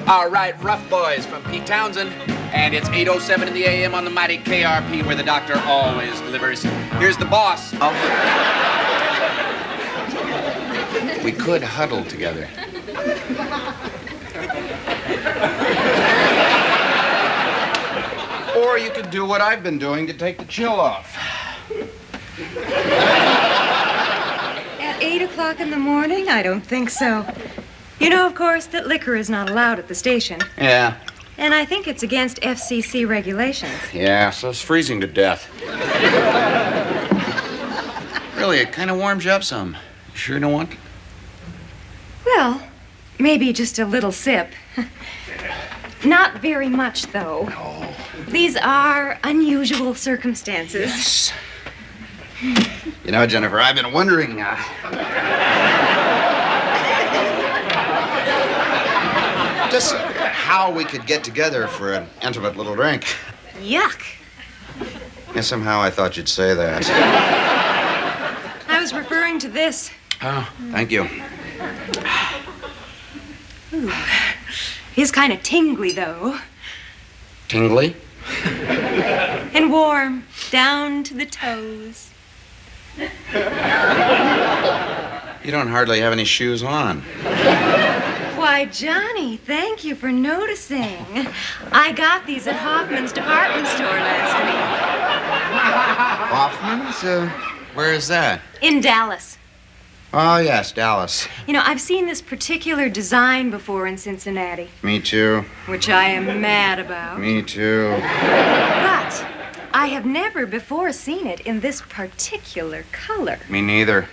All right, Rough Boys from Pete Townsend. And it's 8:07 in the a.m. on the mighty KRP where the doctor always delivers. Here's the boss. We could huddle together. Or you could do what I've been doing to take the chill off. At 8 o'clock in the morning? I don't think so. You know, of course, that liquor is not allowed at the station. Yeah. And I think it's against FCC regulations. Yeah, so it's freezing to death. Really, it kind of warms you up some. You sure you don't want? Well, maybe just a little sip. Not very much, though. No. These are unusual circumstances. Yes. You know, Jennifer, I've been wondering, just how we could get together for an intimate little drink. Yuck. And somehow I thought you'd say that. I was referring to this. Oh, thank you. Ooh. He's kind of tingly, though. Tingly? And warm, down to the toes. You don't hardly have any shoes on. Why, Johnny, thank you for noticing. I got these at Hoffman's department store last Hoffman's? Where is that? week. In Dallas. Oh, yes, Dallas. You know, I've seen this particular design before in Cincinnati. Me too. Which I am mad about. Me too. But I have never before seen it in this particular color. Me neither.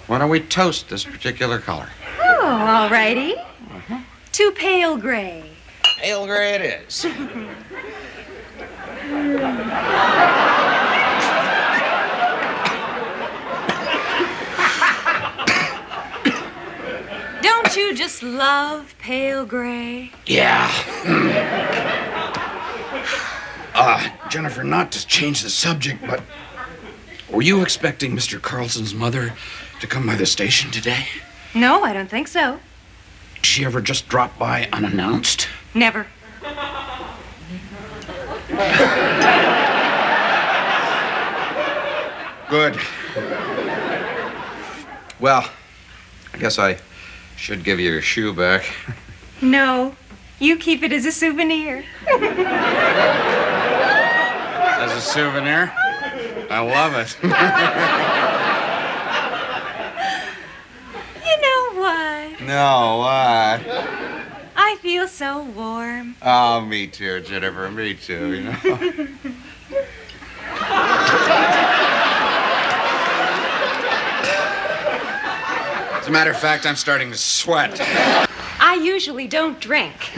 Why don't we toast this particular color? Oh, all righty. To pale gray. Pale gray it is. Don't you just love pale gray? Yeah. Jennifer, not to change the subject, but were you expecting Mr. Carlson's mother to come by the station today? No, I don't think so. Did she ever just drop by unannounced? Never. Good. Well, I guess I should give you your shoe back. No, you keep it as a souvenir. As a souvenir? I love it. You know what? No, what? I feel so warm. Oh, me too, Jennifer. Me too, you know. As a matter of fact, I'm starting to sweat. I usually don't drink.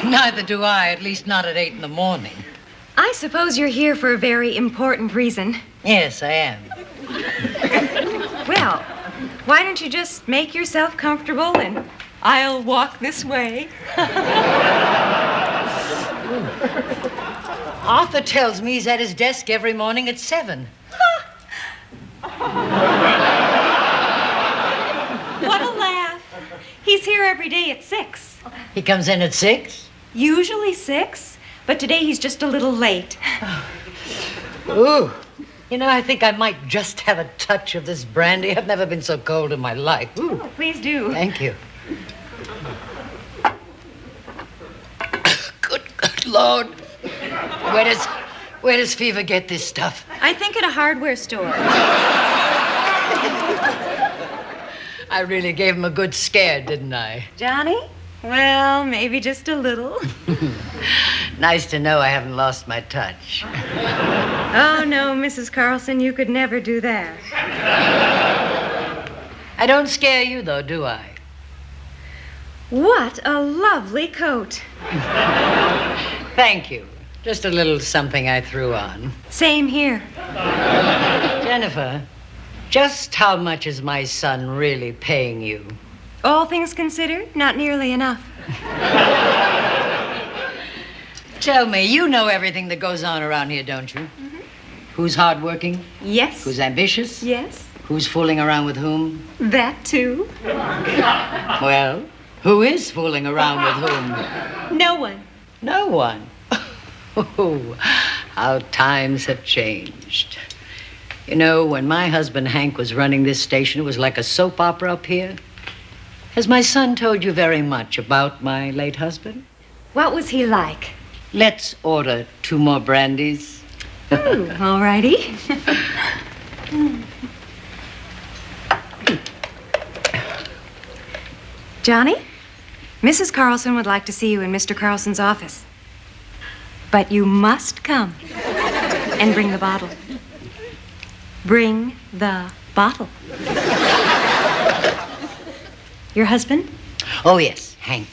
Neither do I, at least not at 8 in the morning. I suppose you're here for a very important reason. Yes, I am. Well, why don't you just make yourself comfortable and I'll walk this way. Arthur tells me he's at his desk every morning at 7. What a laugh. He's here every day at 6. He comes in at 6? Usually 6, but today he's just a little late. Ooh. You know, I think I might just have a touch of this brandy. I've never been so cold in my life. Ooh. Oh, please do. Thank you. Good Lord. Where does Fever get this stuff? I think at a hardware store. I really gave him a good scare, didn't I? Johnny? Well, maybe just a little. Nice to know I haven't lost my touch. Oh, no, Mrs. Carlson, you could never do that. I don't scare you, though, do I? What a lovely coat. Thank you. Just a little something I threw on. Same here. Jennifer, just how much is my son really paying you? All things considered, not nearly enough. Tell me, you know everything that goes on around here, don't you? Mm-hmm. Who's hardworking? Yes. Who's ambitious? Yes. Who's fooling around with whom? That too. Well, who is fooling around with whom? No one. No one. Oh, how times have changed. You know, when my husband Hank was running this station, it was like a soap opera up here. Has my son told you very much about my late husband? What was he like? Let's order 2 more brandies. Ooh, all righty. Johnny, Mrs. Carlson would like to see you in Mr. Carlson's office. But you must come and bring the bottle. Bring the bottle. Your husband? Oh, yes, Hank.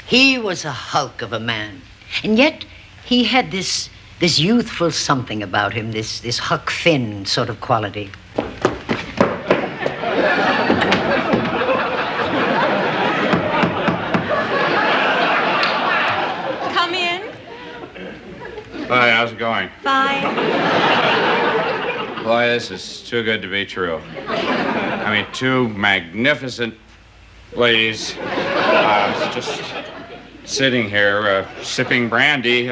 He was a hulk of a man. And yet, he had this youthful something about him, this Huck Finn sort of quality. Come in. Hi, how's it going? Fine. Boy, this is too good to be true. I mean, 2 magnificent ladies. I was just sitting here, sipping brandy,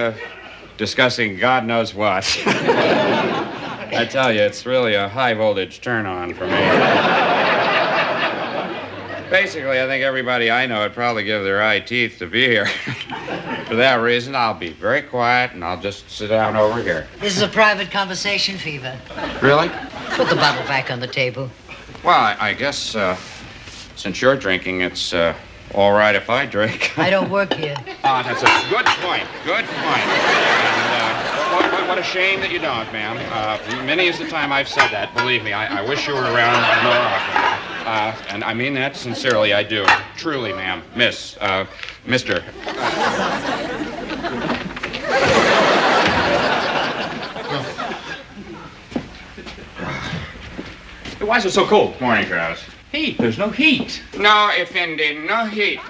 discussing God knows what. I tell you, it's really a high-voltage turn-on for me. Basically, I think everybody I know would probably give their eye teeth to be here. For that reason, I'll be very quiet, and I'll just sit down over here. This is a private conversation, Fever. Really? Put the bottle back on the table. Well, I guess, since you're drinking, it's, all right if I drink. I don't work here. Ah, that's a good point. Good point. And what a shame that you don't, ma'am. Many is the time I've said that. Believe me, I wish you were around more often. And I mean that sincerely, I do. Truly, ma'am. Miss, Mr. Why is it so cold? Morning, Travis. Heat. There's no heat. No, Effendi, no heat.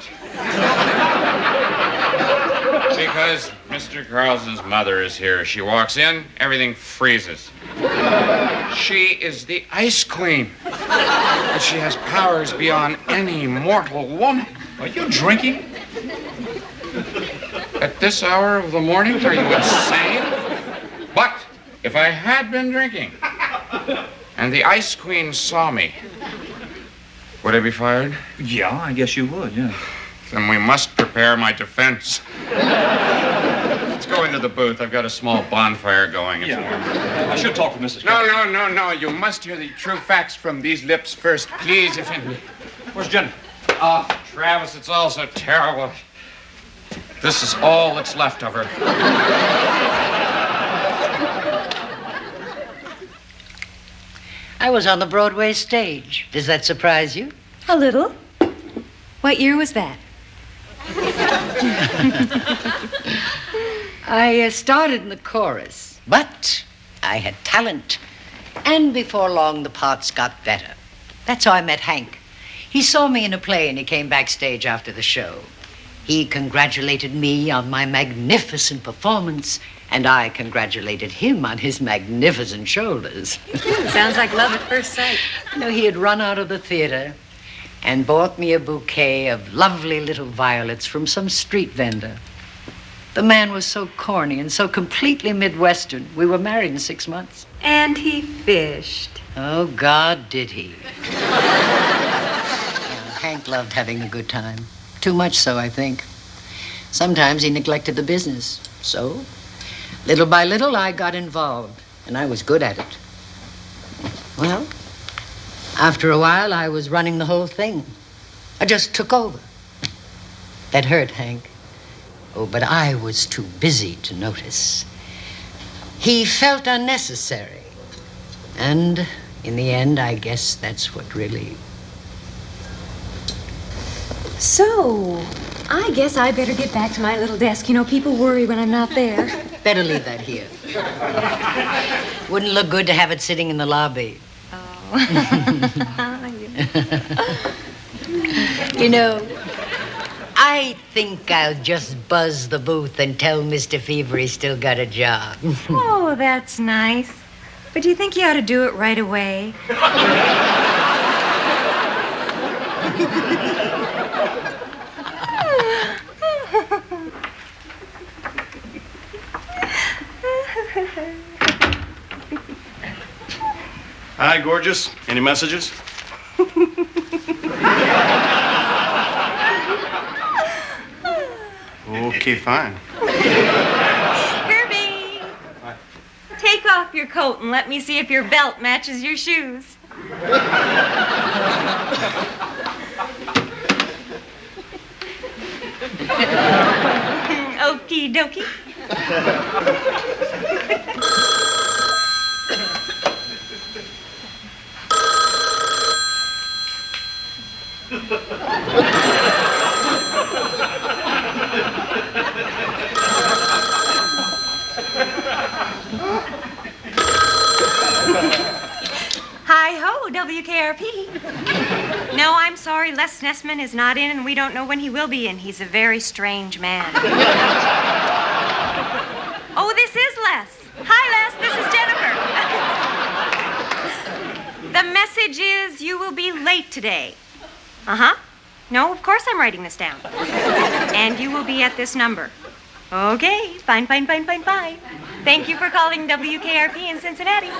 Because Mr. Carlson's mother is here. She walks in, everything freezes. She is the Ice Queen. And she has powers beyond any mortal woman. Are you drinking? At this hour of the morning, are you insane? But if I had been drinking, and the Ice Queen saw me, would I be fired? Yeah, I guess you would, yeah. Then we must prepare my defense. Let's go into the booth. I've got a small bonfire going. It's warm. I should talk to Mrs. No. You must hear the true facts from these lips first, please, Effendi. Where's Jennifer? Oh, Travis, it's all so terrible. This is all that's left of her. I was on the Broadway stage. Does that surprise you? A little. What year was that? I started in the chorus, but I had talent. And before long, the parts got better. That's how I met Hank. He saw me in a play and he came backstage after the show. He congratulated me on my magnificent performance, and I congratulated him on his magnificent shoulders. Sounds like love at first sight. You know, he had run out of the theater and bought me a bouquet of lovely little violets from some street vendor. The man was so corny and so completely Midwestern. We were married in 6 months. And he fished. Oh, God, did he. Hank loved having a good time. Too much so, I think. Sometimes he neglected the business. So, little by little, I got involved, and I was good at it. Well, after a while, I was running the whole thing. I just took over. That hurt, Hank. Oh, but I was too busy to notice. He felt unnecessary. And in the end, I guess that's what really... So, I guess I better get back to my little desk. You know, people worry when I'm not there. Better leave that here. Wouldn't look good to have it sitting in the lobby. You know, I think I'll just buzz the booth and tell Mr. Fever he's still got a job. Oh, that's nice. But do you think you ought to do it right away? Hi, gorgeous. Any messages? Okay, fine. Herbie! Take off your coat and let me see if your belt matches your shoes. Okie dokie. Hi-ho, WKRP. No, I'm sorry, Les Nessman is not in, and we don't know when he will be in. He's a very strange man. Oh, this is Les. Hi, Les, this is Jennifer. The message is you will be late today. Uh-huh. No, of course I'm writing this down. And you will be at this number. Okay, fine. Thank you for calling WKRP in Cincinnati.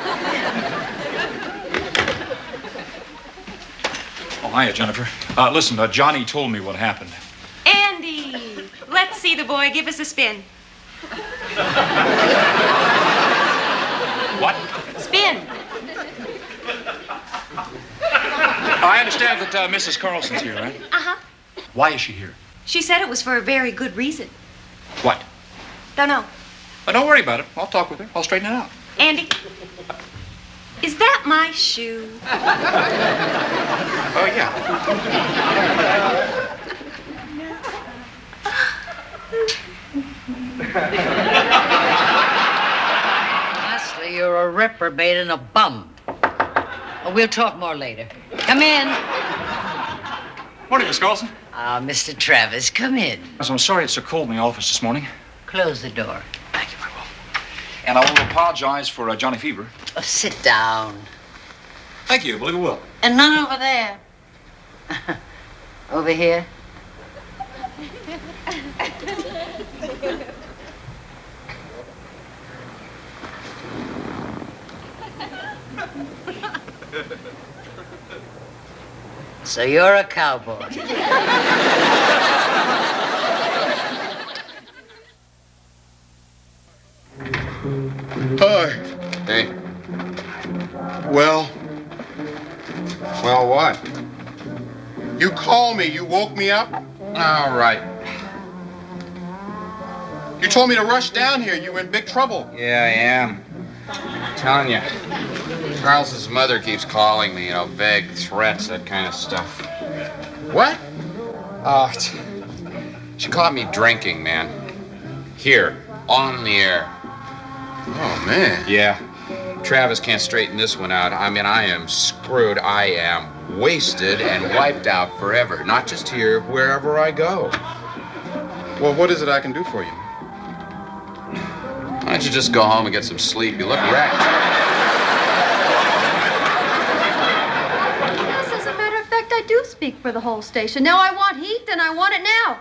Oh, hiya, Jennifer. Listen, Johnny told me what happened. Andy, let's see the boy. Give us a spin. What? Spin. I understand that Mrs. Carlson's here, right? Uh-huh. Why is she here? She said it was for a very good reason. What? Don't know. Don't worry about it. I'll talk with her. I'll straighten it out. Andy, is that my shoe? Oh, yeah. Honestly, you're a reprobate and a bum. We'll talk more later. Come in. Morning, Miss Carlson. Mr. Travis, come in. I'm sorry it's so cold in the office this morning. Close the door. Thank you, I will. And I want to apologize for Johnny Fever. Oh, sit down. Thank you. I believe it will. And none over there. Over here. So you're a cowboy. Hi. Hey. Well, Well, what? you called me. You woke me up. All right. You told me to rush down here. You were in big trouble. Yeah, I am. I'm telling you. Carlson's mother keeps calling me, vague threats, that kind of stuff. What? She caught me drinking, man. Here, on the air. Oh, man. Yeah. Travis can't straighten this one out. I mean, I am screwed. I am wasted and wiped out forever. Not just here, wherever I go. Well, what is it I can do for you? Why don't you just go home and get some sleep? You look wrecked. Yes, as a matter of fact, I do speak for the whole station. Now I want heat, and I want it now.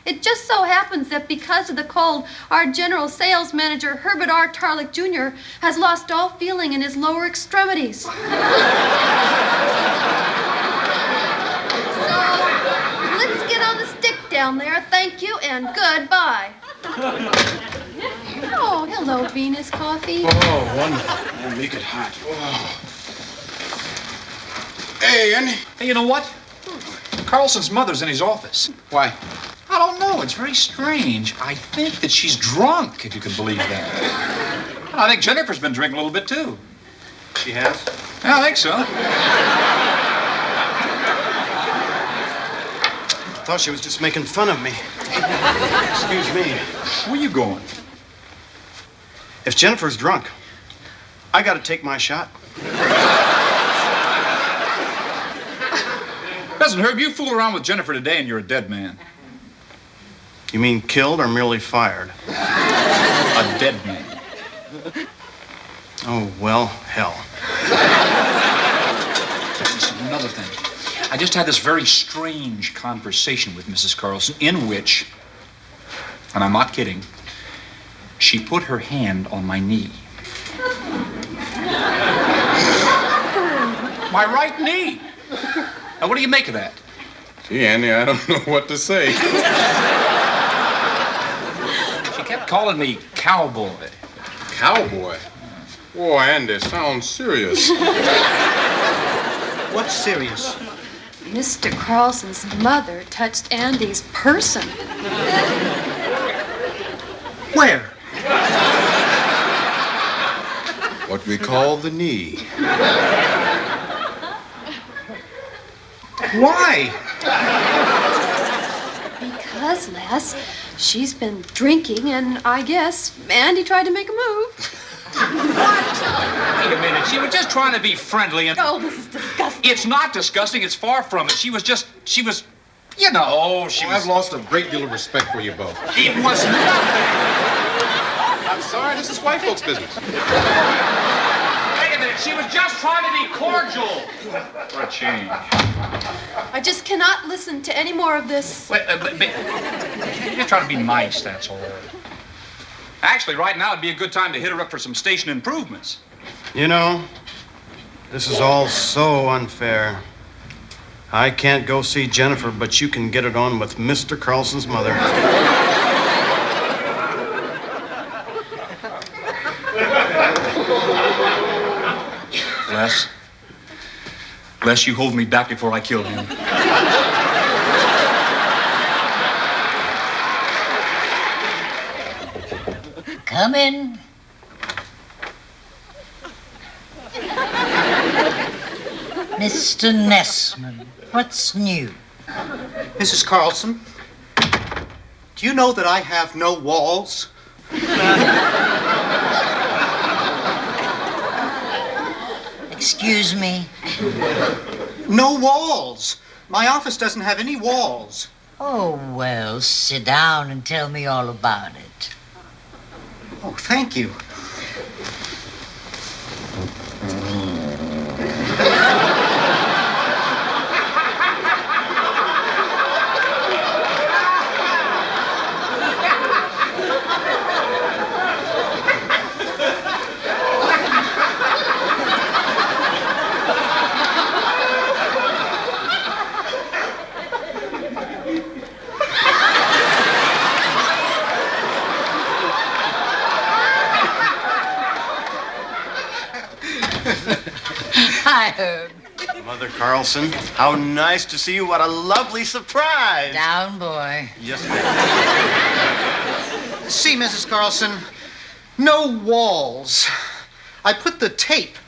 It just so happens that because of the cold, our general sales manager, Herbert R. Tarlick Jr., has lost all feeling in his lower extremities. So, let's get on the stick down there. Thank you, and goodbye. Oh, hello, Venus Coffee. Oh, wonderful. Oh, make it hot. Oh. Hey, Andy. Hey, you know what? Carlson's mother's in his office. Why? I don't know. It's very strange. I think that she's drunk, if you can believe that. I think Jennifer's been drinking a little bit, too. She has? Yeah, I think so. I thought she was just making fun of me. Excuse me. Where you going? If Jennifer's drunk, I gotta take my shot. Listen, Herb, you fool around with Jennifer today and you're a dead man. You mean killed or merely fired? A dead man. Oh, well, hell. Listen, another thing. I just had this very strange conversation with Mrs. Carlson in which, and I'm not kidding, she put her hand on my knee. My right knee. Now, what do you make of that? Gee, Andy, I don't know what to say. She kept calling me cowboy. Cowboy? Boy, Andy, sounds serious. What's serious? Mr. Carlson's mother touched Andy's person. Where? What we call the knee. Why? Because, Les, she's been drinking, and I guess Andy tried to make a move. Wait a minute. She was just trying to be friendly and... Oh, this is disgusting. It's not disgusting. It's far from it. She was, you know, I've lost a great deal of respect for you both. It was nothing. I'm sorry, this is white folks' business. Wait a minute. She was just trying to be cordial. For a change. I just cannot listen to any more of this. Wait, but you're just trying to be nice, that's all. Actually, right now would be a good time to hit her up for some station improvements. You know, this is all so unfair. I can't go see Jennifer, but you can get it on with Mr. Carlson's mother. Les, you hold me back before I kill him. Come in. Mr. Nessman, what's new? Mrs. Carlson, do you know that I have no walls? Excuse me? No walls. My office doesn't have any walls. Oh, well, sit down and tell me all about it. Oh, thank you. Hi, Herb. Mother Carlson, how nice to see you. What a lovely surprise. Down, boy. Yes, ma'am. See, Mrs. Carlson, no walls. I put the tape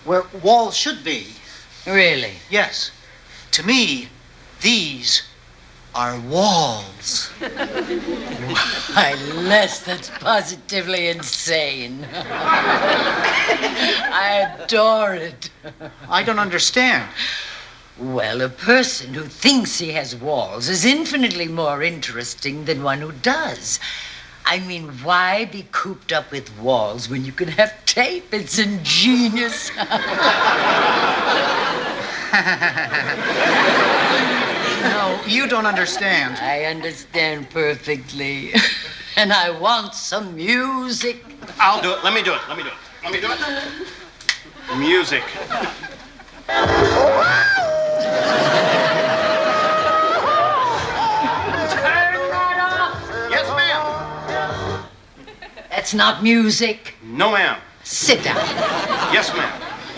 where walls should be. Really? Yes. To me, these are walls. Why, Les, that's positively insane. I adore it. I don't understand. Well, a person who thinks he has walls is infinitely more interesting than one who does. I mean, why be cooped up with walls when you can have tape? It's ingenious. No, you don't understand. I understand perfectly. And I want some music. I'll do it. Let me do it. Music. Yes, ma'am. That's not music. No, ma'am. Sit down. Yes, ma'am.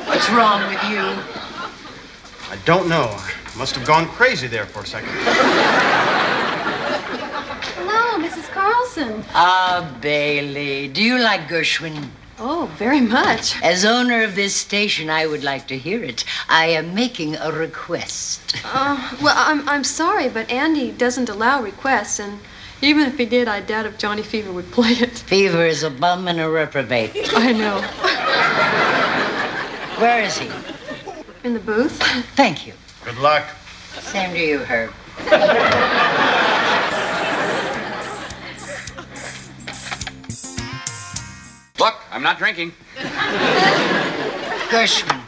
What's wrong with you? I don't know. I must have gone crazy there for a second. Hello, Mrs. Carlson. Ah, Bailey. Do you like Gershwin? Oh, very much. As owner of this station, I would like to hear it. I am making a request. Well, I'm sorry, but Andy doesn't allow requests, and even if he did, I doubt if Johnny Fever would play it. Fever is a bum and a reprobate. I know. Where is he? In the booth? Thank you. Good luck. Same to you, Herb. Look, I'm not drinking. Gershwin.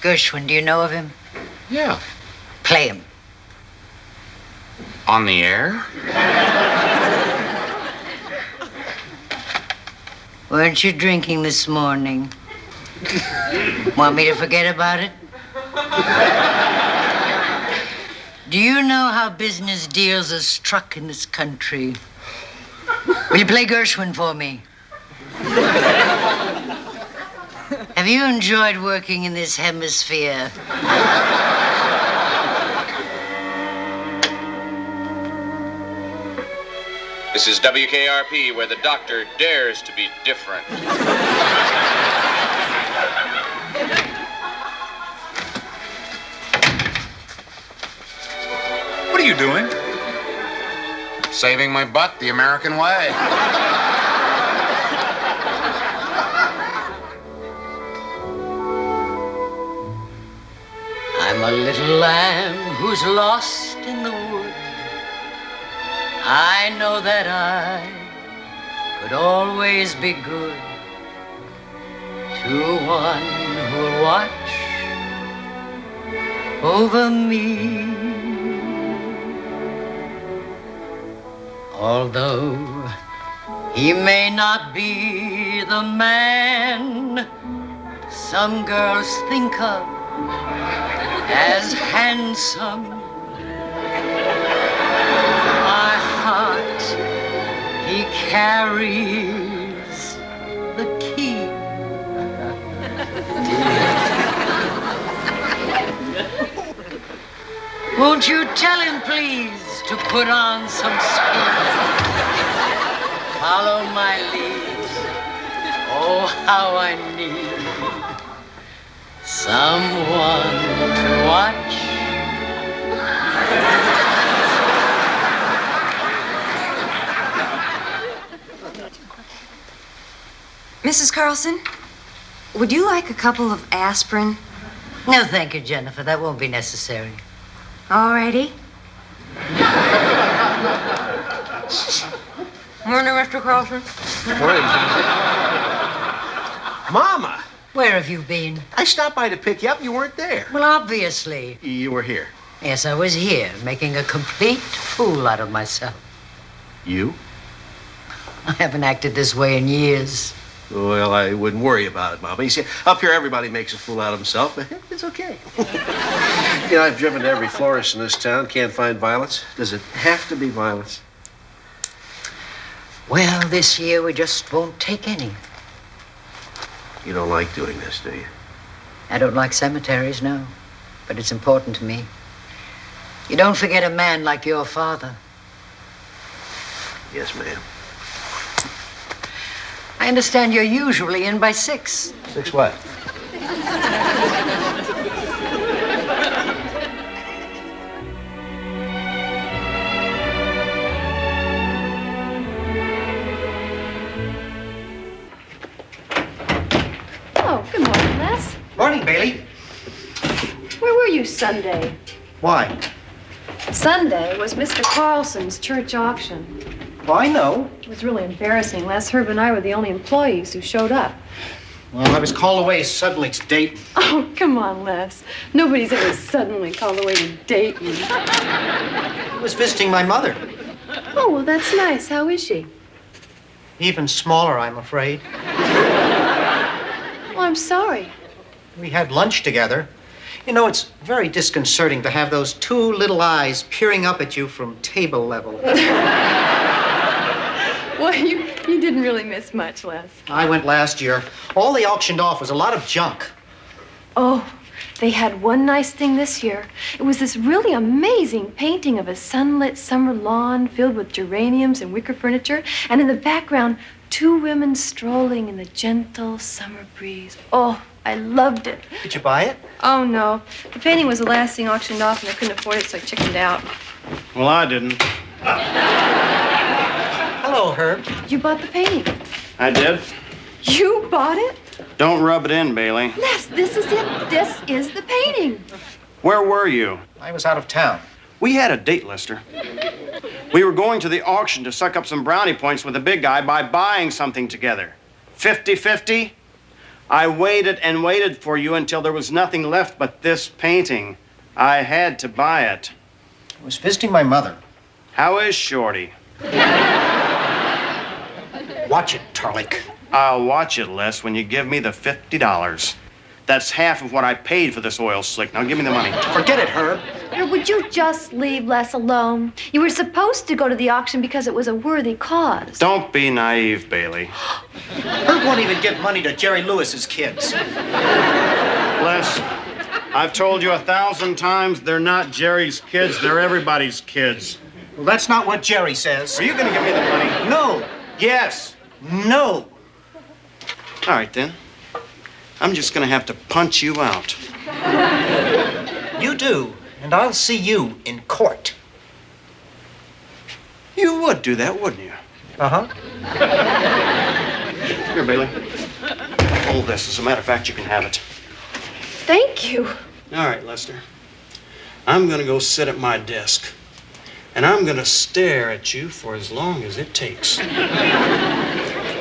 Gershwin, do you know of him? Yeah. Play him. On the air? Weren't you drinking this morning? Want me to forget about it? Do you know how business deals are struck in this country? Will you play Gershwin for me? Have you enjoyed working in this hemisphere? This is WKRP, where the doctor dares to be different. What are you doing? Saving my butt the American way. I'm a little lamb who's lost in the wood. I know that I could always be good to one who'll watch over me. Although he may not be the man some girls think of as handsome, my heart he carries the key. Won't you tell him, please, to put on some speed? Follow my lead. Oh, how I need someone to watch. Mrs. Carlson, would you like a couple of aspirin? No, thank you, Jennifer. That won't be necessary. Alrighty. Morning, Mr. Carlson. Mama, Where have you been? I stopped by to pick you up. You weren't there. Well, obviously. You were here. Yes, I was here, making a complete fool out of myself. You? I haven't acted this way in years. Well, I wouldn't worry about it, Mama. You see, up here everybody makes a fool out of himself. It's okay. You know, I've driven to every florist in this town. Can't find violets. Does it have to be violets? Well, this year we just won't take any. You don't like doing this, do you? I don't like cemeteries, no. But it's important to me. You don't forget a man like your father. Yes, ma'am. I understand you're usually in by 6. 6 what? Oh, good morning, Les. Morning, Bailey. Where were you Sunday? Why? Sunday was Mr. Carlson's church auction. Well, I know. It was really embarrassing. Les, Herb, and I were the only employees who showed up. Well, I was called away suddenly to Dayton. Oh, come on, Les. Nobody's ever suddenly called away to Dayton. I was visiting my mother. Oh, well, that's nice. How is she? Even smaller, I'm afraid. Well, I'm sorry. We had lunch together. You know, it's very disconcerting to have those 2 little eyes peering up at you from table level. Well, you didn't really miss much, Les. I went last year. All they auctioned off was a lot of junk. Oh, they had one nice thing this year. It was this really amazing painting of a sunlit summer lawn filled with geraniums and wicker furniture, and in the background, 2 women strolling in the gentle summer breeze. Oh, I loved it. Did you buy it? Oh, no. The painting was the last thing auctioned off, and I couldn't afford it, so I chickened out. Well, I didn't. Hello, Herb. You bought the painting. I did. You bought it? Don't rub it in, Bailey. Les, this is it. This is the painting. Where were you? I was out of town. We had a date, Lester. We were going to the auction to suck up some brownie points with the big guy by buying something together. 50-50? I waited and waited for you until there was nothing left but this painting. I had to buy it. I was visiting my mother. How is Shorty? Watch it, Tarlik. I'll watch it, Les, when you give me the $50. That's half of what I paid for this oil slick. Now give me the money. Forget it, Herb. Would you just leave Les alone? You were supposed to go to the auction because it was a worthy cause. Don't be naive, Bailey. Herb won't even give money to Jerry Lewis's kids. Les, I've told you 1,000 times they're not Jerry's kids, they're everybody's kids. Well, that's not what Jerry says. Are you gonna give me the money? No. Yes. No. All right, then. I'm just gonna have to punch you out. You do, and I'll see you in court. You would do that, wouldn't you? Uh-huh. Here, Bailey. Hold this. As a matter of fact, you can have it. Thank you. All right, Lester. I'm gonna go sit at my desk, and I'm gonna stare at you for as long as it takes.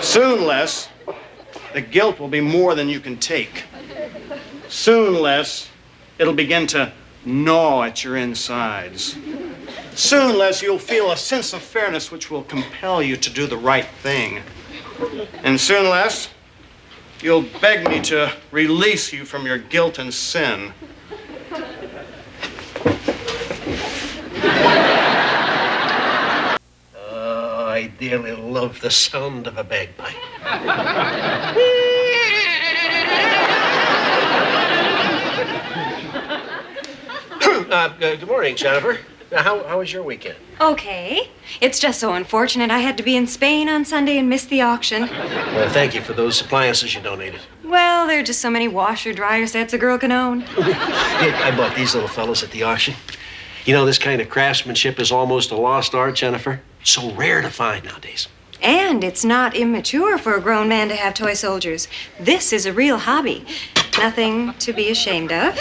Soon, Les, the guilt will be more than you can take. Soon, Les, it'll begin to gnaw at your insides. Soon, Les, you'll feel a sense of fairness which will compel you to do the right thing. And soon, Les, you'll beg me to release you from your guilt and sin. I dearly love the sound of a bagpipe. Good morning, Jennifer. How was your weekend? Okay. It's just so unfortunate I had to be in Spain on Sunday and miss the auction. Thank you for those appliances you donated. Well, there are just so many washer-dryer sets a girl can own. I bought these little fellas at the auction. You know, this kind of craftsmanship is almost a lost art, Jennifer. So rare to find nowadays. And it's not immature for a grown man to have toy soldiers. This is a real hobby. Nothing to be ashamed of.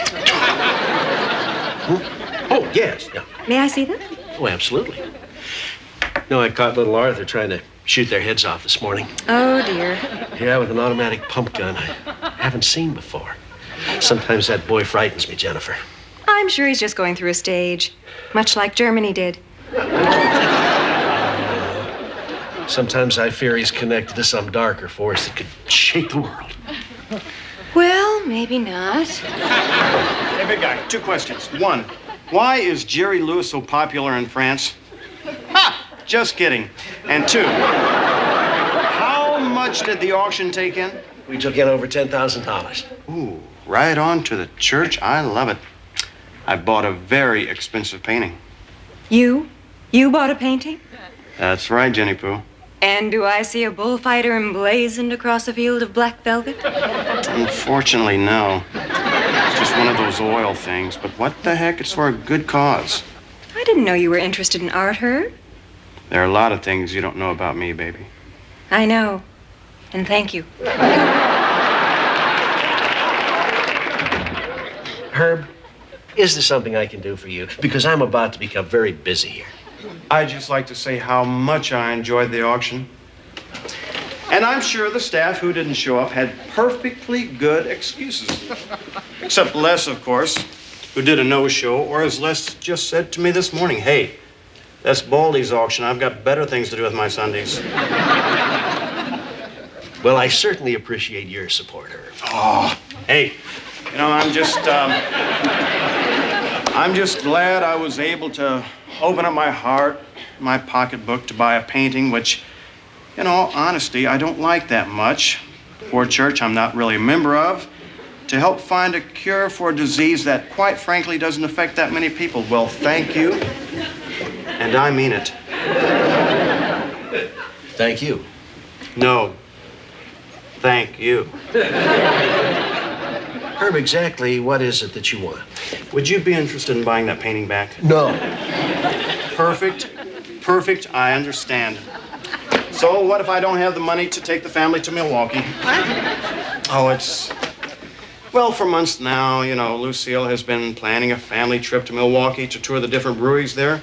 Oh, yes. Yeah. May I see them? Oh, absolutely. No, I caught little Arthur trying to shoot their heads off this morning. Oh, dear. Yeah, with an automatic pump gun I haven't seen before. Sometimes that boy frightens me, Jennifer. I'm sure he's just going through a stage, much like Germany did. Sometimes I fear he's connected to some darker force that could shake the world. Well, maybe not. Hey, big guy, 2 questions. 1, why is Jerry Lewis so popular in France? Ha! Just kidding. And 2, how much did the auction take in? We took in over $10,000. Ooh, right on to the church. I love it. I bought a very expensive painting. You? You bought a painting? That's right, Jenny Pooh. And do I see a bullfighter emblazoned across a field of black velvet? Unfortunately, no. It's just one of those oil things. But what the heck? It's for a good cause. I didn't know you were interested in art, Herb. There are a lot of things you don't know about me, baby. I know. And thank you. Herb, is there something I can do for you? Because I'm about to become very busy here. I'd just like to say how much I enjoyed the auction. And I'm sure the staff who didn't show up had perfectly good excuses. Except Les, of course, who did a no-show, or as Les just said to me this morning, hey, that's Baldy's auction. I've got better things to do with my Sundays. Well, I certainly appreciate your support, Herb. Oh, hey, you know, I'm just glad I was able to open up my heart, my pocketbook to buy a painting, which, in all honesty, I don't like that much, for a church I'm not really a member of, to help find a cure for a disease that, quite frankly, doesn't affect that many people. Well, thank you, and I mean it. Thank you. No, thank you. Herb, exactly what is it that you want? Would you be interested in buying that painting back? No. Perfect. Perfect. I understand. So what if I don't have the money to take the family to Milwaukee? Oh, well, for months now, you know, Lucille has been planning a family trip to Milwaukee to tour the different breweries there.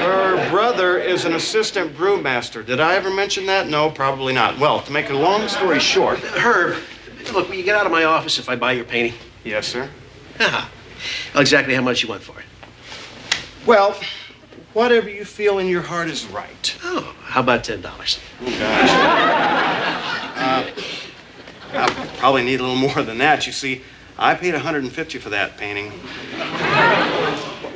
Her brother mother is an assistant brewmaster. Did I ever mention that? No, probably not. Well, to make a long story short. Herb, look, will you get out of my office if I buy your painting? Yes, sir. Well, exactly how much you want for it? Well, whatever you feel in your heart is right. Oh, how about $10? Oh, gosh. I'll probably need a little more than that. You see, I paid $150 for that painting.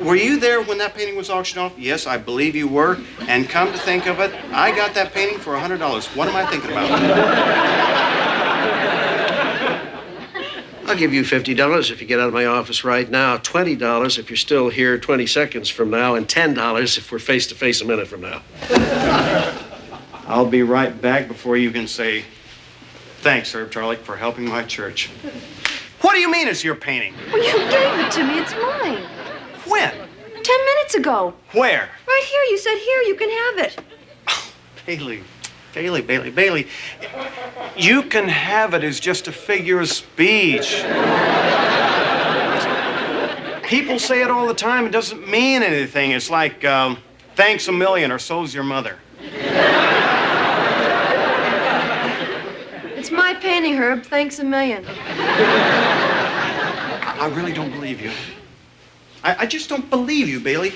Were you there when that painting was auctioned off? Yes, I believe you were. And come to think of it, I got that painting for $100. What am I thinking about? I'll give you $50 if you get out of my office right now, $20 if you're still here 20 seconds from now, and $10 if we're face to face a minute from now. I'll be right back before you can say, thanks, Herb Tarlick, for helping my church. What do you mean it's your painting? Well, you gave it to me. It's mine. When? 10 minutes ago. Where? Right here. You said, here, you can have it. Bailey. You can have it as just a figure of speech. People say it all the time. It doesn't mean anything. It's like, thanks a million or so's your mother. It's my painting, Herb. Thanks a million. I really don't believe you. I just don't believe you, Bailey.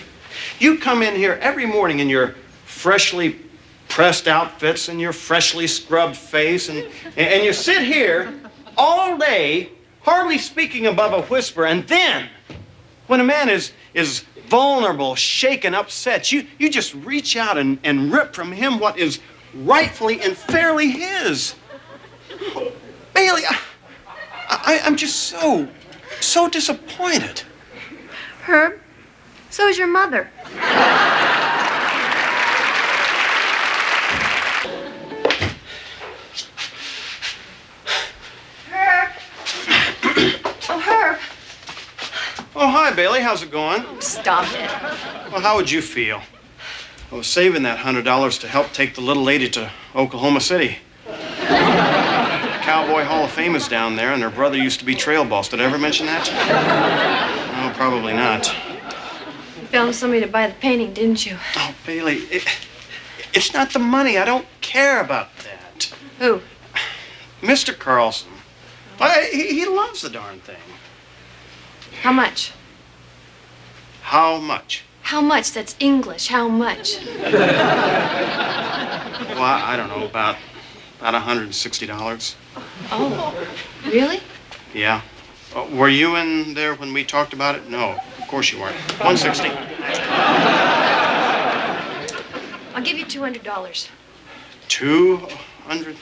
You come in here every morning in your freshly pressed outfits and your freshly scrubbed face, and you sit here all day, hardly speaking above a whisper, and then, when a man is vulnerable, shaken, upset, you just reach out and rip from him what is rightfully and fairly his. Bailey, I'm just so disappointed. Herb, so is your mother. Herb. Oh, Herb. Oh, hi, Bailey. How's it going? Stop it. Well, how would you feel? I was saving that $100 to help take the little lady to Oklahoma City. Cowboy Hall of Fame is down there, and her brother used to be trail boss. Did I ever mention that? No, probably not. You found somebody to buy the painting, didn't you? Oh, Bailey, it's not the money. I don't care about that. Who? Mr. Carlson. He loves the darn thing. How much? How much? How much? That's English. How much? Well, I don't know, about $160. Oh, really? Yeah. Were you in there when we talked about it? No, of course you weren't. $160. I'll give you $200. 200?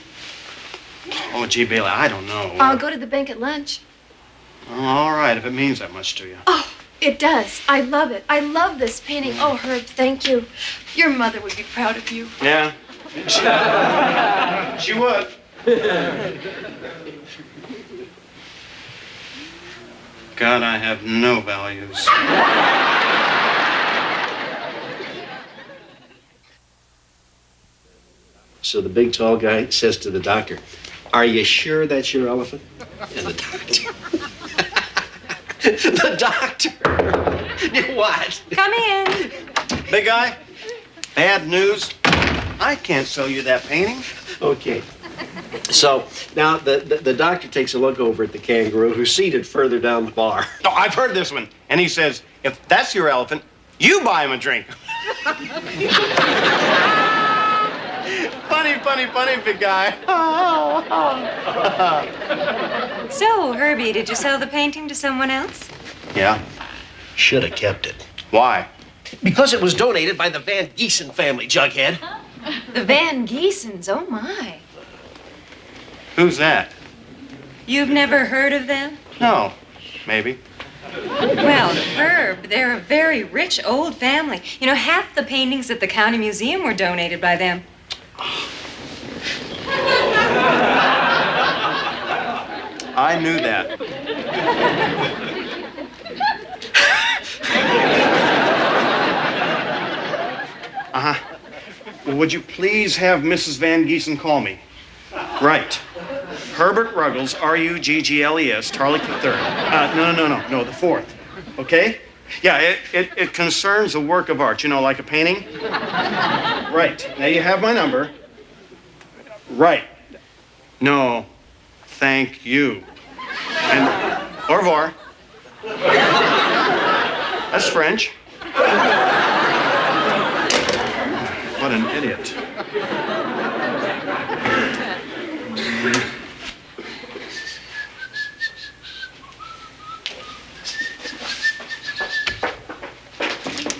Oh, gee, Bailey, I don't know. I'll go to the bank at lunch. Oh, all right, if it means that much to you. Oh, it does. I love it. I love this painting. Oh, Herb, thank you. Your mother would be proud of you. Yeah. She would. God, I have no values. So the big tall guy says to the doctor, "Are you sure that's your elephant?" And the doctor. The doctor. What? Come in. Big guy, bad news. I can't sell you that painting. Okay. So now the doctor takes a look over at the kangaroo who's seated further down the bar. No, I've heard this one. And he says, if that's your elephant, you buy him a drink. Funny, big guy. So, Herbie, did you sell the painting to someone else? Yeah. Should have kept it. Why? Because it was donated by the Van Giesen family, Jughead. The Van Giesens, oh my. Who's that? You've never heard of them? No, maybe. Well, Herb, they're a very rich old family. You know, half the paintings at the county museum were donated by them. I knew that. Uh-huh. Would you please have Mrs. Van Giesen call me? Right. Herbert Ruggles, Ruggles, Tarlick III. No, the fourth. Okay? Yeah, it concerns a work of art, you know, like a painting. Right. Now you have my number. Right. No, thank you. And au revoir. That's French. What an idiot.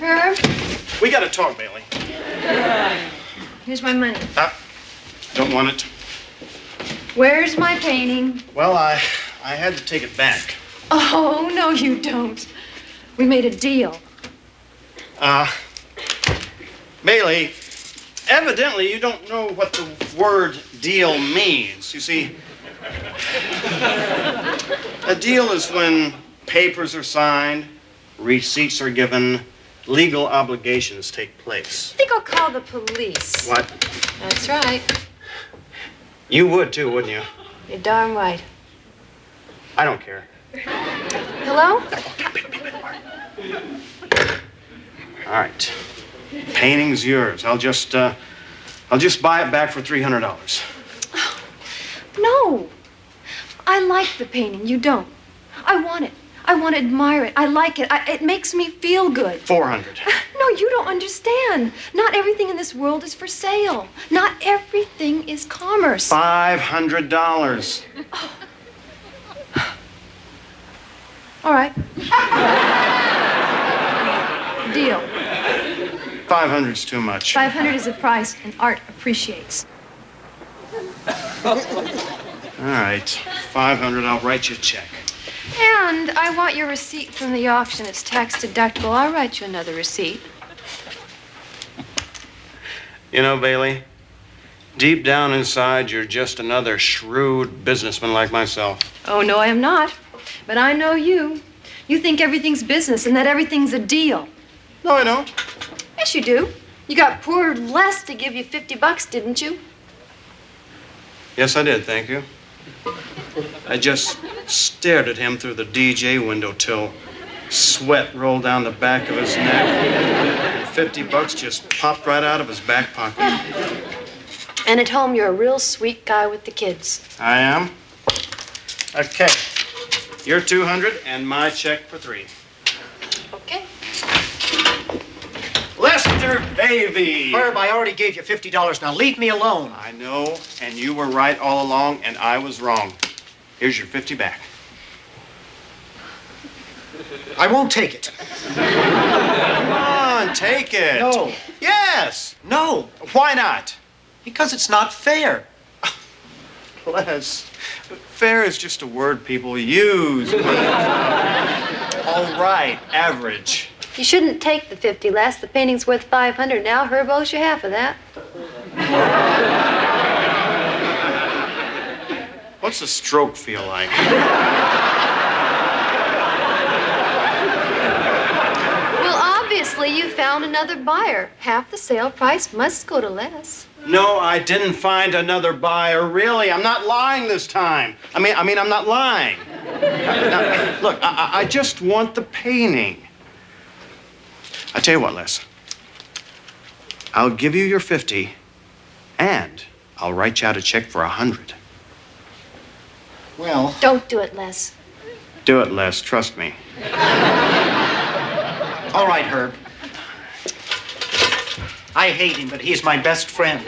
Herb, We gotta talk, Bailey. here's my money. Don't want it. Where's my painting? Well, I had to take it back. Oh, no, you don't. We made a deal. Bailey, evidently you don't know what the word deal means. You see, a deal is when papers are signed, receipts are given, legal obligations take place. I think I'll call the police. What? That's right. You would too, wouldn't you? You're darn right. I don't care. Hello? All right. Painting's yours. I'll just buy it back for $300. No. I like the painting. You don't. I want it. I want to admire it. I like it. It makes me feel good. 400. No, you don't understand. Not everything in this world is for sale. Not everything is commerce. $500. All right. Deal. 500's too much. 500 is the price, and art appreciates. All right. 500. I'll write you a check. And I want your receipt from the auction. It's tax deductible. I'll write you another receipt. You know, Bailey, deep down inside, you're just another shrewd businessman like myself. Oh, no, I am not. But I know you. You think everything's business and that everything's a deal. No, I don't. Yes, you do. You got poor Les to give you $50, didn't you? Yes, I did, thank you. I just stared at him through the DJ window till sweat rolled down the back of his neck. And $50 just popped right out of his back pocket. And at home, you're a real sweet guy with the kids. I am? Okay. Your 200 and my check for 3. Okay. Lester, baby! Herb, I already gave you $50. Now leave me alone. I know, and you were right all along, and I was wrong. Here's your 50 back. I won't take it. Come on, take it. No. Yes. No, Why not? because it's not fair. Les, fair is just a word people use. All right, average. You shouldn't take the 50, Les. The painting's worth 500 now. Herb owes you half of that. What's a stroke feel like? Well, obviously, you found another buyer. Half the sale price must go to Les. No, I didn't find another buyer, really. I'm not lying this time. I mean, I'm not lying. Now, look, I just want the painting. I tell you what, Les. I'll give you your 50, and I'll write you out a check for 100. Well, Don't do it, Les. Do it, Les. Trust me. all right, Herb. I hate him, but he's my best friend.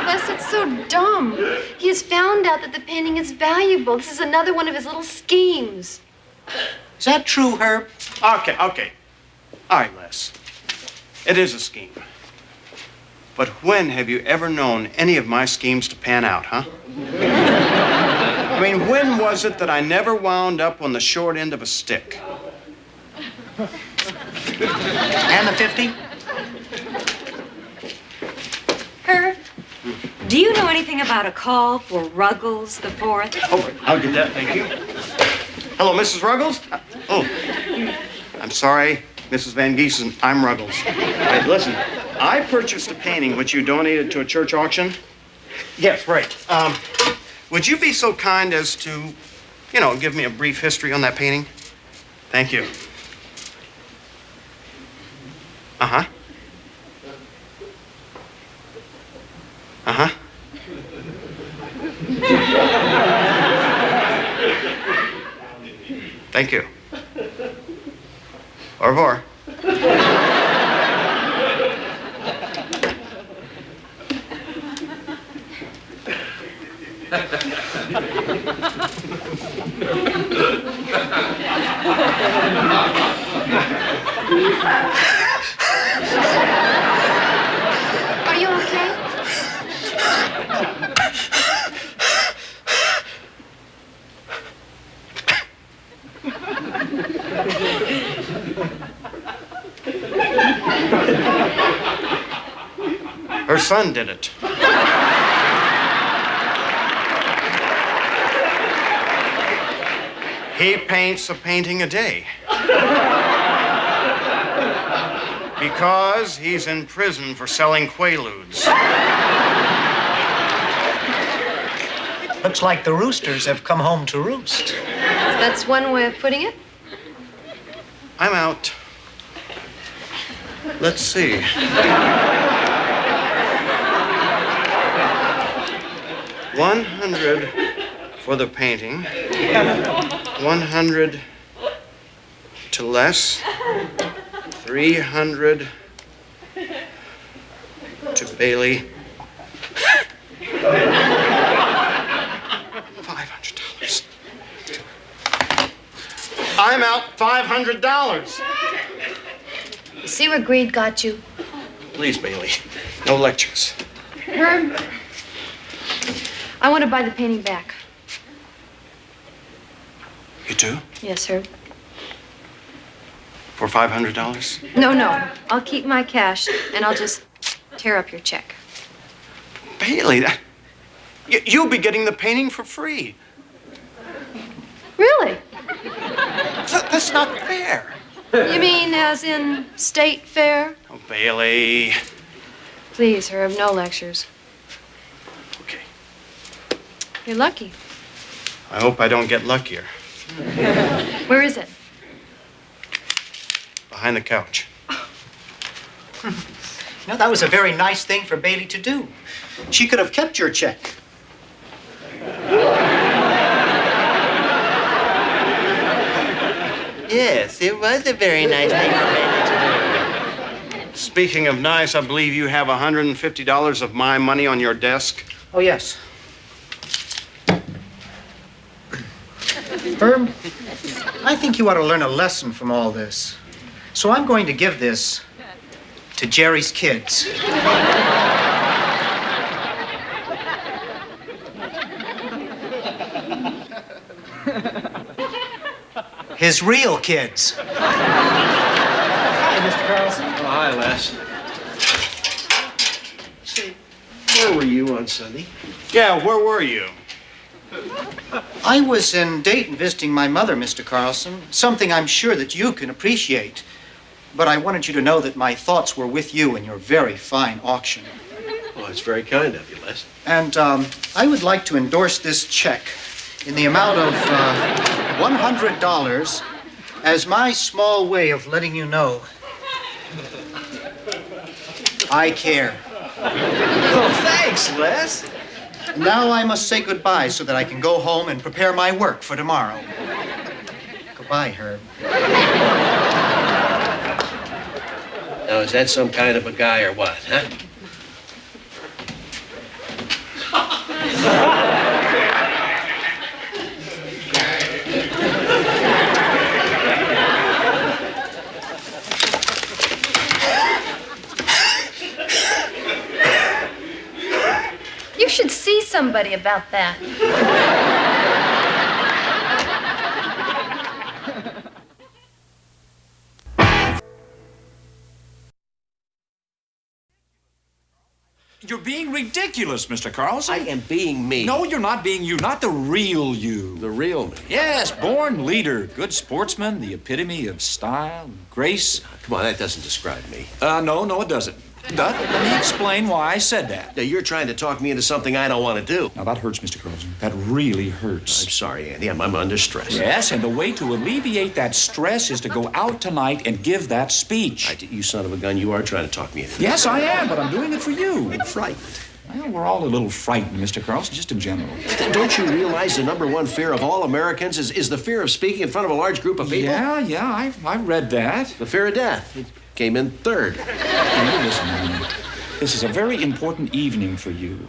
Les, it's so dumb. He has found out that the painting is valuable. This is another one of his little schemes. Is that true, Herb? Okay. All right, Les. It is a scheme. But when have you ever known any of my schemes to pan out, huh? I mean, when was it that I never wound up on the short end of a stick? And the 50? Herb, do you know anything about a call for Ruggles the Fourth? Oh, I'll get that, thank you. Hello, Mrs. Ruggles? Oh, I'm sorry, Mrs. Van Giesen, I'm Ruggles. Wait, listen, I purchased a painting which you donated to a church auction. Yes, right. Would you be so kind as to, give me a brief history on that painting? Thank you. Uh-huh. Uh-huh. Thank you. Au revoir. Are you okay? Her son did it. He paints a painting a day. Because he's in prison for selling Quaaludes. Looks like the roosters have come home to roost. That's one way of putting it. I'm out. Let's see. $100 for the painting. 100 to Les. 300 to Bailey. $500. I'm out $500. See where greed got you? Please, Bailey. No lectures. Herb, I want to buy the painting back. You do? Yes, Herb. For $500? No. I'll keep my cash, and I'll just tear up your check. Bailey, you'll be getting the painting for free. Really? That's not fair. You mean as in state fair? Oh, Bailey. Please, Herb, no lectures. Okay. You're lucky. I hope I don't get luckier. Where is it? Behind the couch. You know, that was a very nice thing for Bailey to do. She could have kept your check. Yes, it was a very nice thing for Bailey to do. Speaking of nice, I believe you have $150 of my money on your desk. Oh, yes. Herb, I think you ought to learn a lesson from all this. So I'm going to give this to Jerry's kids. His real kids. Hi, Mr. Carlson. Oh, hi, Les. Say, where were you on Sunday? Yeah, where were you? I was in Dayton visiting my mother, Mr. Carlson, something I'm sure that you can appreciate. But I wanted you to know that my thoughts were with you in your very fine auction. Well, it's very kind of you, Les. And I would like to endorse this check in the amount of $100 as my small way of letting you know I care. Oh, thanks, Les. Now I must say goodbye so that I can go home and prepare my work for tomorrow. Goodbye, Herb. Now, is that some kind of a guy or what, huh? You should see somebody about that. You're being ridiculous, Mr. Carlson. I am being me. No, you're not being you, not the real you. The real me. Yes, born leader, good sportsman, the epitome of style and grace. Come on, that doesn't describe me. No, it doesn't. Let me explain why I said that. Now, you're trying to talk me into something I don't want to do. Now, that hurts, Mr. Carlson. That really hurts. I'm sorry, Andy. I'm under stress. Yes, and the way to alleviate that stress is to go out tonight and give that speech. You son of a gun, you are trying to talk me into Yes, I am, but I'm doing it for you. I'm frightened. Well, we're all a little frightened, Mr. Carlson, just in general. Don't you realize the number one fear of all Americans is the fear of speaking in front of a large group of people? Yeah, I read that. The fear of death. It came in third. Now, listen to me. This is a very important evening for you.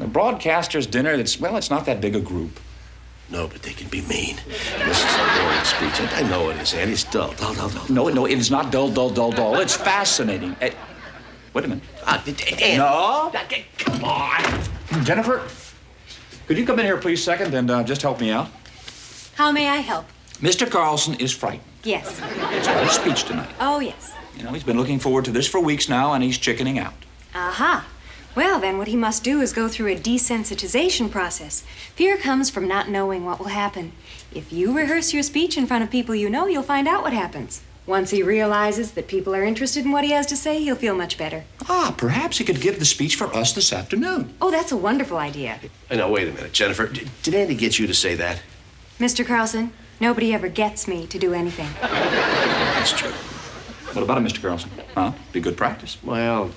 The broadcaster's dinner, it's not that big a group. No, but they can be mean. This is a boring speech. I know it is, Andy. It's dull. No, it is not dull. It's fascinating. Wait a minute. Andy. No. Come on. Jennifer, could you come in here, please, second, and just help me out? How may I help? Mr. Carlson is frightened. Yes. It's about his speech tonight. Oh, yes. You know, he's been looking forward to this for weeks now, and he's chickening out. Aha. Well, then what he must do is go through a desensitization process. Fear comes from not knowing what will happen. If you rehearse your speech in front of people you know, you'll find out what happens. Once he realizes that people are interested in what he has to say, he'll feel much better. Perhaps he could give the speech for us this afternoon. Oh, that's a wonderful idea. Now, wait a minute, Jennifer. Did Andy get you to say that? Mr. Carlson, nobody ever gets me to do anything. That's true. What about it, Mr. Carlson? Huh? Be good practice. Well,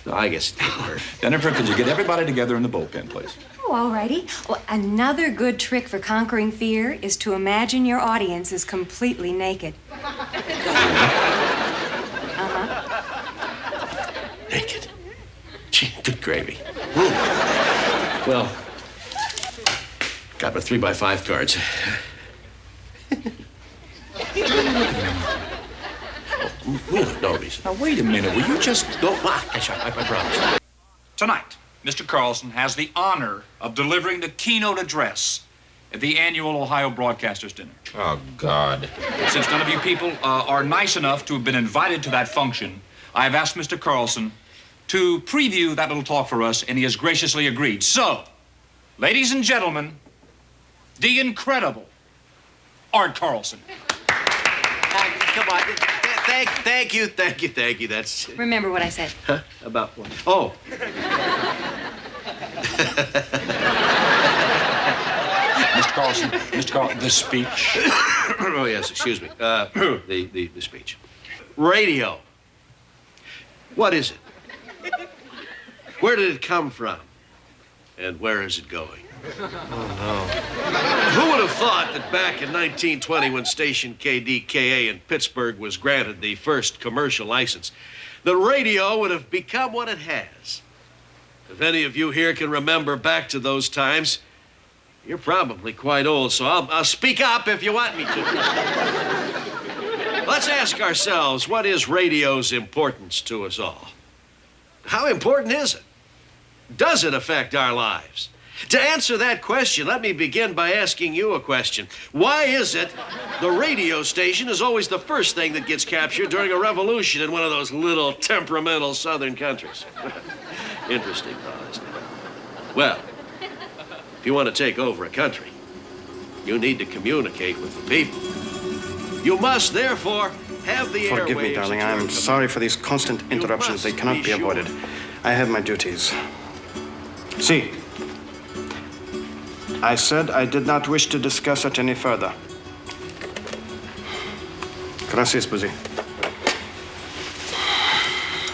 no, I guess it didn't hurt. Jennifer, could you get everybody together in the bullpen, please? Oh, all righty. Well, another good trick for conquering fear is to imagine your audience is completely naked. Naked. Gee, good gravy. Well, got my 3x5 cards. No reason. Now, wait a minute. Will you just... No, I promise. Tonight, Mr. Carlson has the honor of delivering the keynote address at the annual Ohio Broadcasters Dinner. Oh, God. Since none of you people are nice enough to have been invited to that function, I've asked Mr. Carlson to preview that little talk for us, and he has graciously agreed. So, ladies and gentlemen, the incredible Art Carlson. Come on. Thank you. That's... Remember what I said. Huh? About what? Oh. Mr. Carlson, the speech. Oh, yes, excuse me. The speech. Radio. What is it? Where did it come from? And where is it going? Who would have thought that back in 1920, when station KDKA in Pittsburgh was granted the first commercial license, the radio would have become what it has? If any of you here can remember back to those times, you're probably quite old, so I'll speak up if you want me to. Let's ask ourselves, what is radio's importance to us all? How important is it? Does it affect our lives? To answer that question, let me begin by asking you a question. Why is it the radio station is always the first thing that gets captured during a revolution in one of those little temperamental southern countries? Interesting, isn't it? Well, if you want to take over a country, you need to communicate with the people. You must, therefore, have the airwaves... Forgive me, darling. I'm sorry for these constant interruptions. They cannot be avoided. I have my duties. See, I said I did not wish to discuss it any further. Gracias, Buzzy.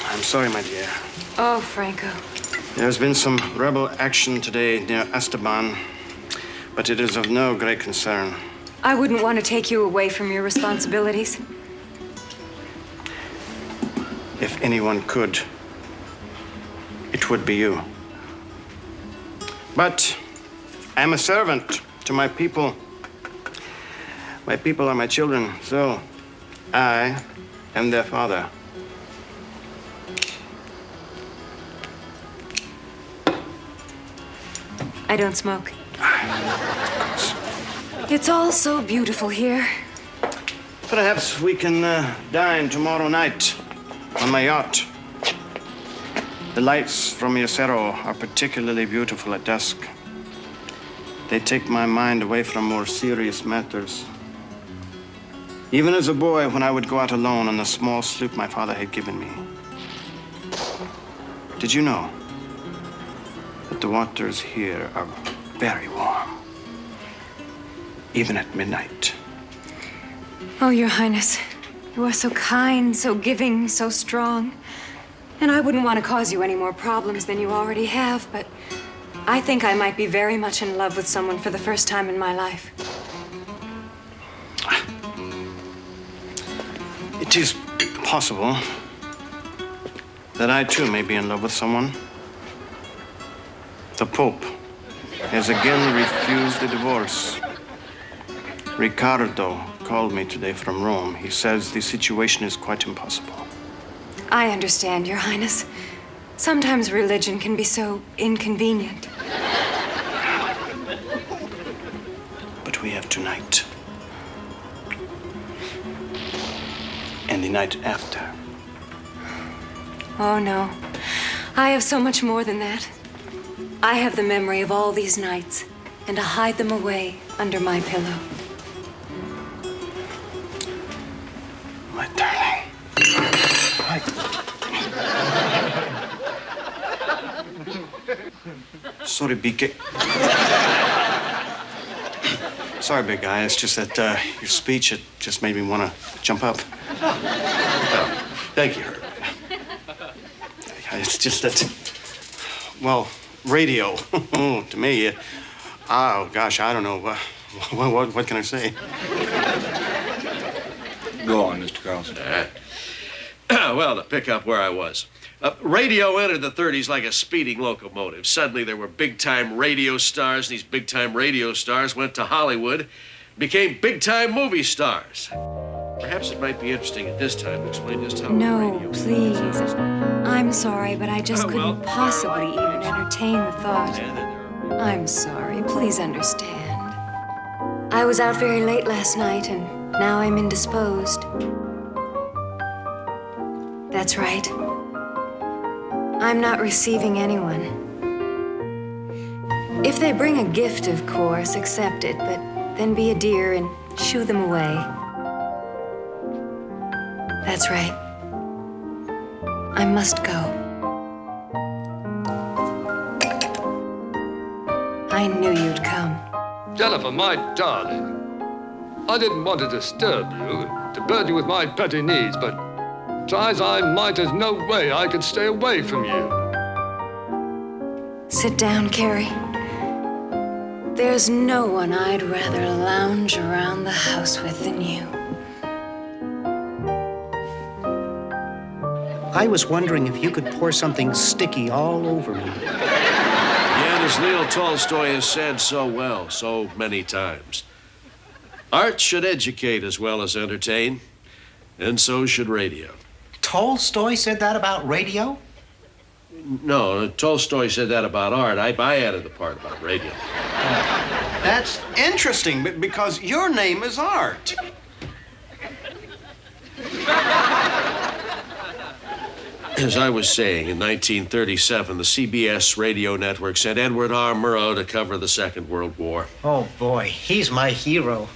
I'm sorry, my dear. Oh, Franco. There's been some rebel action today near Esteban, but it is of no great concern. I wouldn't want to take you away from your responsibilities. If anyone could, it would be you. But I'm a servant to my people. My people are my children, so I am their father. I don't smoke. It's all so beautiful here. Perhaps we can dine tomorrow night on my yacht. The lights from your cerro are particularly beautiful at dusk. They take my mind away from more serious matters. Even as a boy, when I would go out alone on the small sloop my father had given me, Did you know that the waters here are very warm, even at midnight? Oh, Your Highness, you are so kind, so giving, so strong. And I wouldn't want to cause you any more problems than you already have, but I think I might be very much in love with someone for the first time in my life. It is possible that I too may be in love with someone. The Pope has again refused the divorce. Ricardo called me today from Rome. He says the situation is quite impossible. I understand, Your Highness. Sometimes religion can be so inconvenient. But we have tonight. And the night after. Oh, no. I have so much more than that. I have the memory of all these nights, and I hide them away under my pillow. My darling. Sorry, BK. Sorry, big guy. It's just that your speech, it just made me want to jump up. Oh, thank you, Herb. It's just that, well, radio, to me, oh, gosh, I don't know. What can I say? Go on, Mr. Carlson. Well, to pick up where I was. Radio entered the 30s like a speeding locomotive. Suddenly there were big-time radio stars, and these big-time radio stars went to Hollywood, became big-time movie stars. Perhaps it might be interesting at this time to explain just how No, radio... please. I'm sorry, but I just couldn't possibly even entertain the thought. I'm sorry. Please understand. I was out very late last night, and now I'm indisposed. That's right. I'm not receiving anyone. If they bring a gift, of course, accept it, but then be a dear and shoo them away. That's right. I must go. I knew you'd come. Jennifer, my darling, I didn't want to disturb you, to burden you with my petty needs, but try as I might, there's no way I could stay away from you. Sit down, Carrie. There's no one I'd rather lounge around the house with than you. I was wondering if you could pour something sticky all over me. Yeah, as Leo Tolstoy has said so well, so many times. Art should educate as well as entertain, and so should radio. Tolstoy said that about radio? No, Tolstoy said that about art. I added the part about radio. That's interesting, because your name is Art. As I was saying, in 1937, the CBS radio network sent Edward R. Murrow to cover the Second World War. Oh, boy, he's my hero.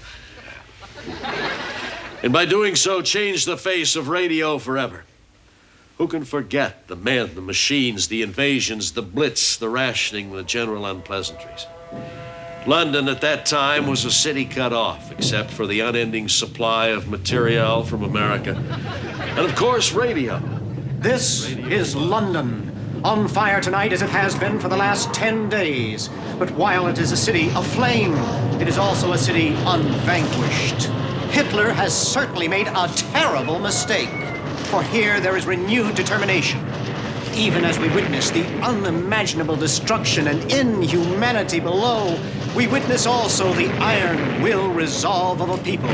And by doing so, changed the face of radio forever. Who can forget the men, the machines, the invasions, the blitz, the rationing, the general unpleasantries? London at that time was a city cut off, except for the unending supply of material from America. And of course, radio. This is London, on fire tonight as it has been for the last 10 days. But while it is a city aflame, it is also a city unvanquished. Hitler has certainly made a terrible mistake, for here there is renewed determination. Even as we witness the unimaginable destruction and inhumanity below, we witness also the iron will resolve of a people.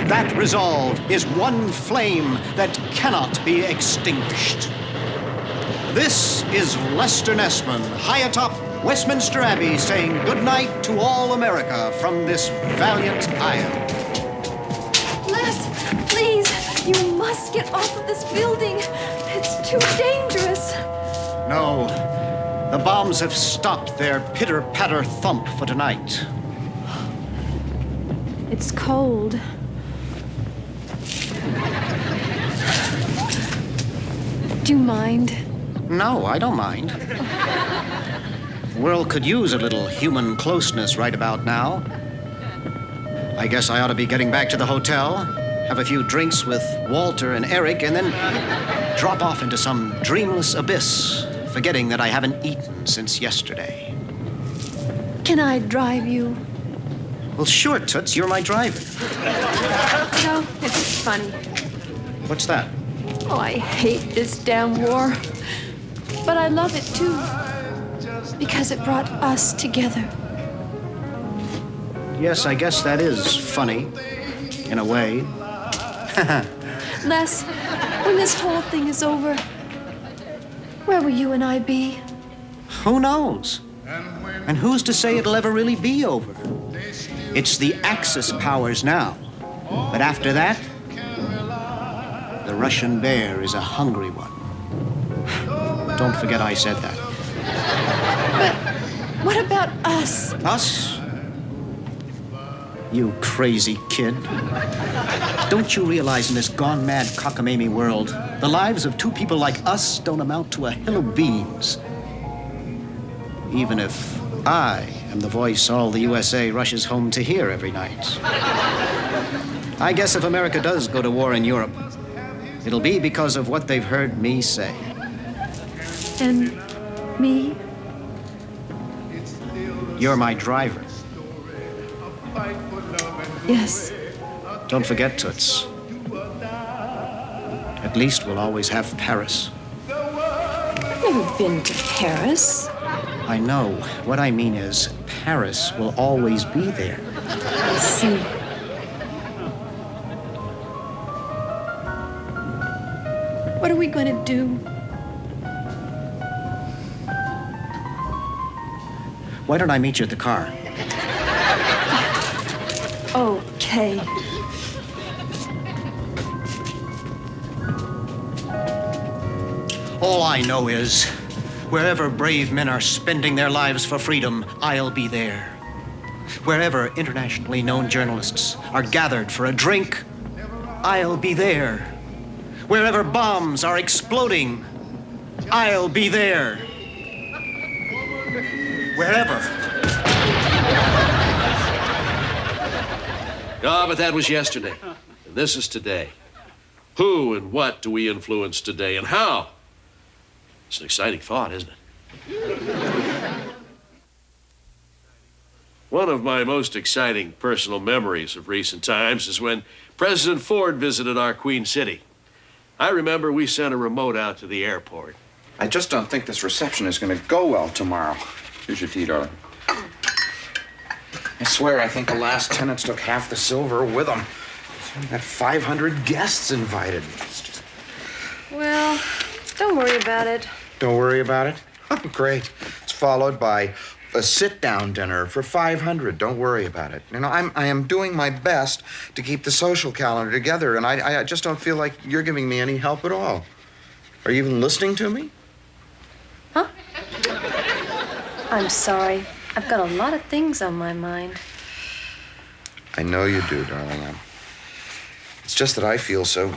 That resolve is one flame that cannot be extinguished. This is Lester Nessman, high atop Westminster Abbey, saying goodnight to all America from this valiant isle. Les, please, you must get off of this building. It's too dangerous. No, the bombs have stopped their pitter-patter thump for tonight. It's cold. Do you mind? No, I don't mind. The world could use a little human closeness right about now. I guess I ought to be getting back to the hotel, have a few drinks with Walter and Eric, and then drop off into some dreamless abyss, forgetting that I haven't eaten since yesterday. Can I drive you? Well, sure, Toots, you're my driver. No, it's funny. What's that? Oh, I hate this damn war. But I love it, too. Because it brought us together. Yes, I guess that is funny, in a way. Les, when this whole thing is over, where will you and I be? Who knows? And who's to say it'll ever really be over? It's the Axis powers now. But after that, the Russian bear is a hungry one. Don't forget I said that. But what about us? Us? You crazy kid. Don't you realize in this gone mad cockamamie world, the lives of two people like us don't amount to a hill of beans? Even if I am the voice all the USA rushes home to hear every night. I guess if America does go to war in Europe, it'll be because of what they've heard me say. And me? You're my driver. Yes. Don't forget, Toots. At least we'll always have Paris. I've never been to Paris. I know. What I mean is, Paris will always be there. I see. What are we going to do? Why don't I meet you at the car? Okay. All I know is, wherever brave men are spending their lives for freedom, I'll be there. Wherever internationally known journalists are gathered for a drink, I'll be there. Wherever bombs are exploding, I'll be there. Wherever. Ah, but that was yesterday. And this is today. Who and what do we influence today, and how? It's an exciting thought, isn't it? One of my most exciting personal memories of recent times is when President Ford visited our Queen City. I remember we sent a remote out to the airport. I just don't think this reception is going to go well tomorrow. Here's your tea, darling. I swear, I think the last tenants took half the silver with them. We got 500 guests invited. Well, don't worry about it. Don't worry about it? Oh, great. It's followed by a sit-down dinner for 500. Don't worry about it. You know, I am doing my best to keep the social calendar together, and I just don't feel like you're giving me any help at all. Are you even listening to me? Huh? I'm sorry. I've got a lot of things on my mind. I know you do, darling. It's just that I feel so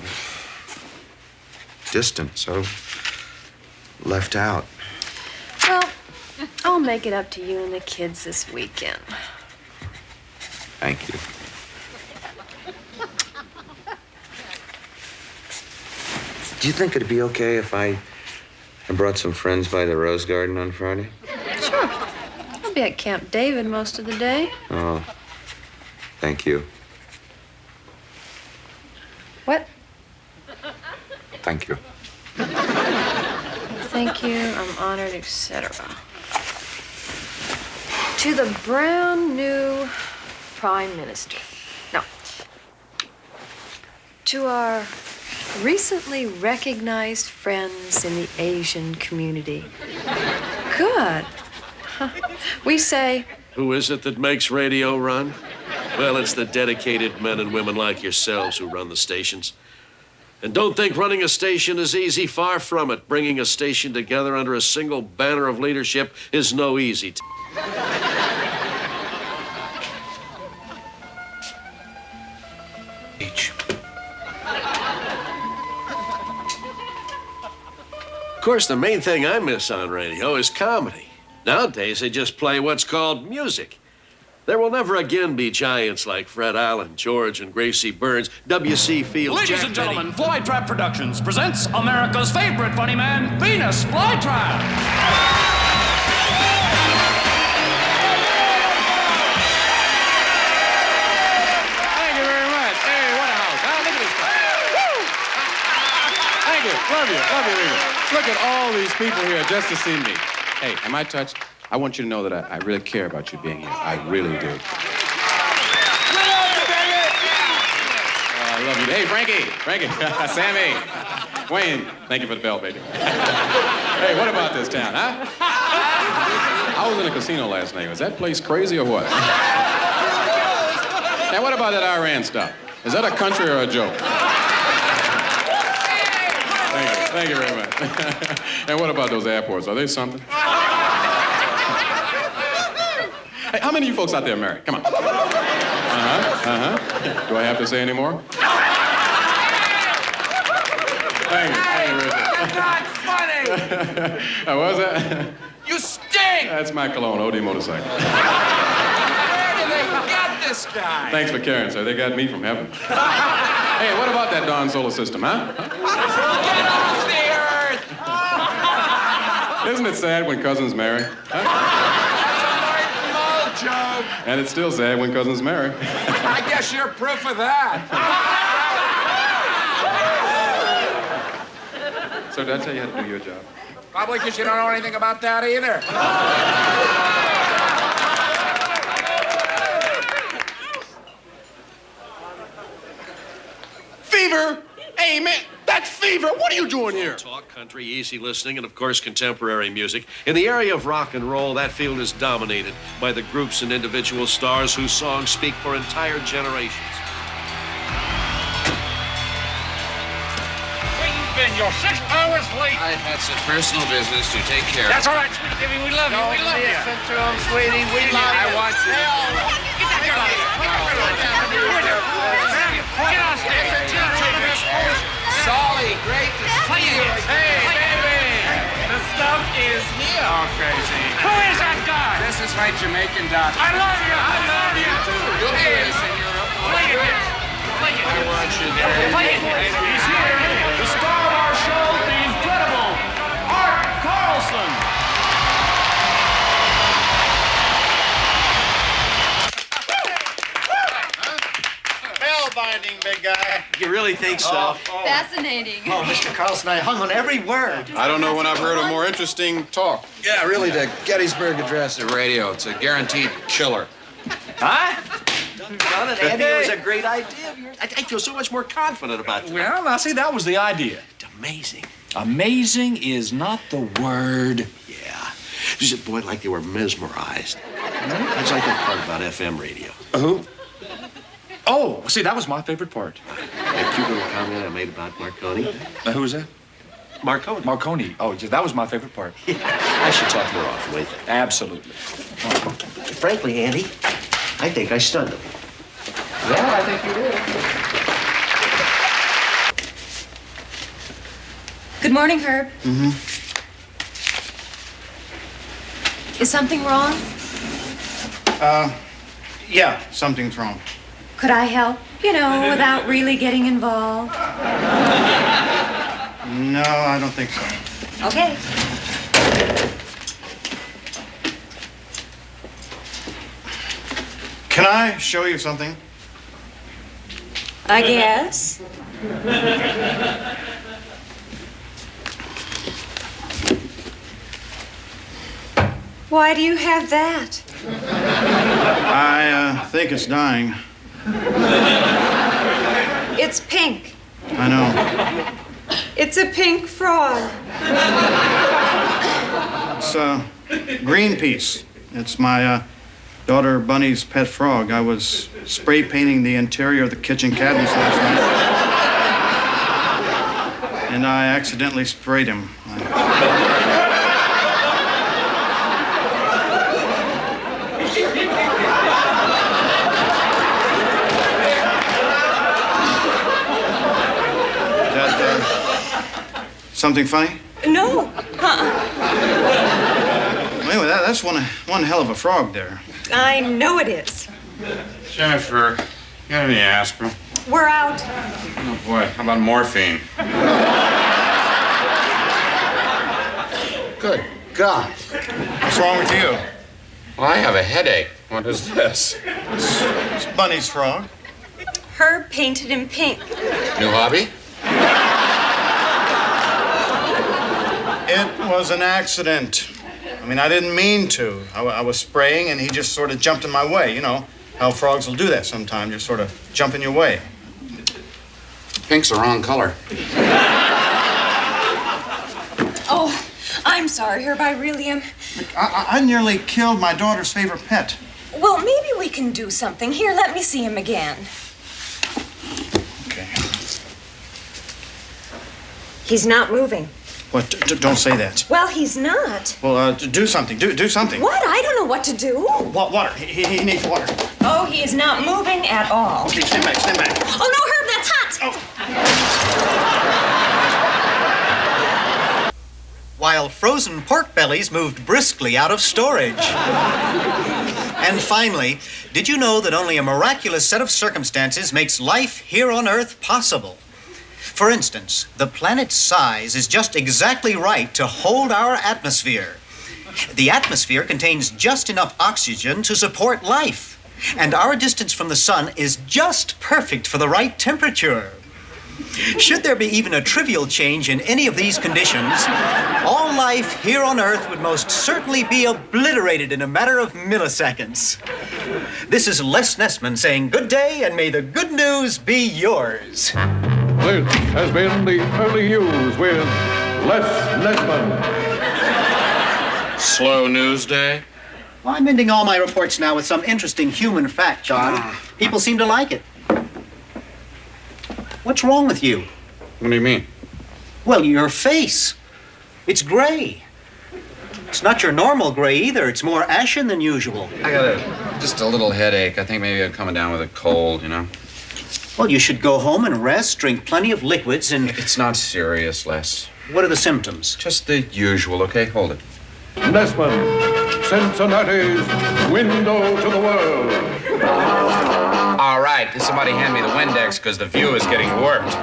distant, so left out. Well, I'll make it up to you and the kids this weekend. Thank you. Do you think it'd be okay if I brought some friends by the Rose Garden on Friday? Sure. I'll be at Camp David most of the day. Oh, thank you. What? Thank you. Thank you, I'm honored, etc. To the brand new Prime Minister. No. To our recently recognized friends in the Asian community. Good. We say... Who is it that makes radio run? Well, it's the dedicated men and women like yourselves who run the stations. And don't think running a station is easy. Far from it. Bringing a station together under a single banner of leadership is no easy Of course, the main thing I miss on radio is comedy. Nowadays, they just play what's called music. There will never again be giants like Fred Allen, George and Gracie Burns, W.C. Fields. Ladies Jack and gentlemen, Benny. Flytrap Productions presents America's favorite funny man, Venus Flytrap. Thank you very much. Hey, what a house. Huh? Look at this guy. Woo! Thank you. Love you. Love you, Rita. Look at all these people here just to see me. Hey, am I touched? I want you to know that I really care about you being here. I really do. I love you. Hey, Frankie, Sammy, Wayne, thank you for the bell, baby. Hey, what about this town, huh? I was in a casino last night. Was that place crazy or what? Now, what about that Iran stuff? Is that a country or a joke? Thank you very much. And what about those airports? Are they something? Hey, how many of you folks out there are married? Come on. Do I have to say any more? Thank you, Richard. That's funny. What was that? You stink. That's my cologne, OD motorcycle. Where did they get this guy? Thanks for caring, sir. They got me from heaven. Hey, what about that darn solar system, huh? Get off the earth. Isn't it sad when cousins marry? Huh? Joke. And it's still sad when cousins marry. I guess you're proof of that. So did I tell you how to do your job? Probably because you don't know anything about that either. Fever! Hey, man, that's Fever! What are you doing here? Talk, country, easy listening, and of course, contemporary music. In the area of rock and roll, that field is dominated by the groups and individual stars whose songs speak for entire generations. Where you been? You're 6 hours late. I had some personal business to take care of. That's all right, sweetie Jimmy. We love you. We love you. Listen to him, sweetie. We love you. I want you. Get downstairs. Solly, great to see you. Hey, baby. The stuff is here. Oh, crazy. Who is that guy? This is my Jamaican doctor. I love you. I love you too. You'll be Hey, here, senora. play it. Play it. I want you there. Play it. He's here. The star of our show, the incredible Art Carlson. Spellbinding, big guy. You really think so? Fascinating. Oh, Mr. Carlson, I hung on every word. I don't know when I've heard a more interesting talk. Yeah, really, the Gettysburg Address. The radio, it's a guaranteed killer. Huh? Done it, Andy. It was a great idea of yours. I feel so much more confident about it. Well, now see, that was the idea. Amazing. Amazing is not the word. Yeah. Just, boy, like they were mesmerized. That's like that part about FM radio. Who? Oh, see, that was my favorite part. That cute little comment I made about Marconi. Who was that? Marconi. Marconi. Oh, yeah, that was my favorite part. I should talk more often, wait. Absolutely. Frankly, Andy, I think I stunned him. Yeah, I think you did. Good morning, Herb. Is something wrong? Yeah, something's wrong. Could I help? You know, without really getting involved. No, I don't think so. Okay. Can I show you something? I guess. Why do you have that? I think it's dying. It's pink. I know. It's a pink frog. It's Greenpeace. It's my daughter Bunny's pet frog. I was spray painting the interior of the kitchen cabinets last night. And I accidentally sprayed him. Something funny? No. Anyway, that's one hell of a frog there. I know it is. Jennifer, you got any aspirin? We're out. Oh, boy. How about morphine? Good God. What's wrong with you? Well, I have a headache. What is this? It's Bunny's frog. Herb painted in pink. New hobby? It was an accident. I mean, I didn't mean to. I was spraying, and he just sort of jumped in my way. You know how frogs will do that sometimes, just sort of jump in your way. Pink's the wrong color. Oh, I'm sorry, Herb. I really am. I nearly killed my daughter's favorite pet. Well, maybe we can do something. Here, let me see him again. Okay. He's not moving. What? Don't say that. Well, he's not. Well, do something. Do something. What? I don't know what to do. Water. He needs water. Oh, he is not moving at all. Okay, stand back. Oh, no, Herb, that's hot. Oh. While frozen pork bellies moved briskly out of storage. And finally, did you know that only a miraculous set of circumstances makes life here on Earth possible? For instance, the planet's size is just exactly right to hold our atmosphere. The atmosphere contains just enough oxygen to support life, and our distance from the sun is just perfect for the right temperature. Should there be even a trivial change in any of these conditions, all life here on Earth would most certainly be obliterated in a matter of milliseconds. This is Les Nessman saying good day, and may the good news be yours. This has been the early news with Les Nessman. Slow news day? Well, I'm ending all my reports now with some interesting human fact, John. People seem to like it. What's wrong with you? What do you mean? Well, your face. It's gray. It's not your normal gray either. It's more ashen than usual. I got just a little headache. I think maybe I'm coming down with a cold, you know? Well, you should go home and rest, drink plenty of liquids, and... It's not serious, Les. What are the symptoms? Just the usual, okay? Hold it. Nessman, Cincinnati's window to the world. All right, somebody hand me the Windex because the view is getting warped.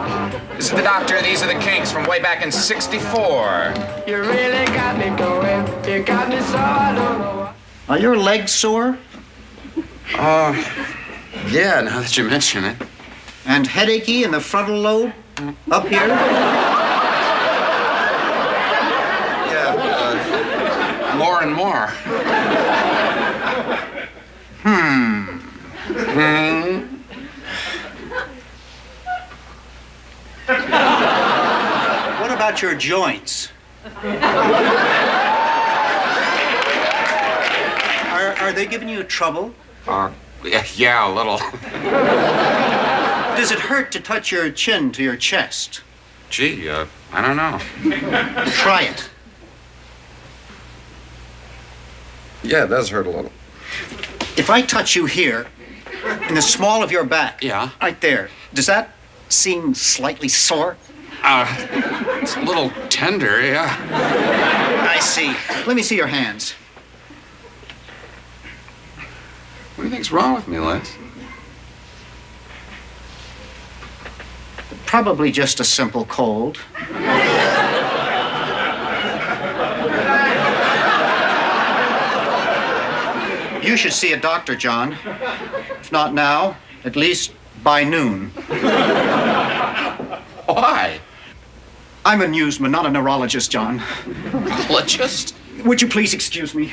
This is the doctor. These are the Kinks from way back in '64. You really got me going. You got me so I don't know. Are your legs sore? Yeah, now that you mention it. And headachy in the frontal lobe? Up here? Yeah, more and more. What about your joints? Are they giving you trouble? Yeah, a little. Does it hurt to touch your chin to your chest? Gee, I don't know. Try it. Yeah, it does hurt a little. If I touch you here, in the small of your back, Yeah? right there, does that seem slightly sore? It's a little tender, yeah. I see. Let me see your hands. What do you think's wrong with me, Les? Probably just a simple cold. You should see a doctor, John. If not now, at least by noon. Why? I'm a newsman, not a neurologist, John. Neurologist? Would you please excuse me?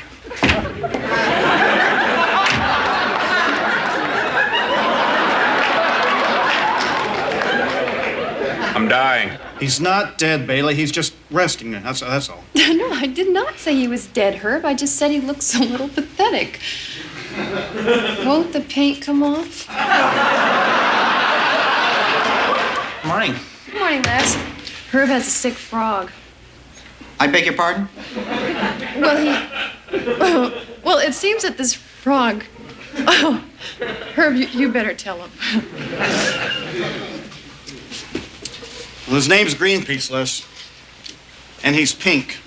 I'm dying. He's not dead, Bailey. He's just resting. That's all. No, I did not say he was dead, Herb. I just said he looks a little pathetic. Won't the paint come off? Morning. Good morning, Les. Herb has a sick frog. I beg your pardon? Well, it seems that this frog... Oh, Herb, you better tell him. Well, his name's Greenpeace, Les. And he's pink.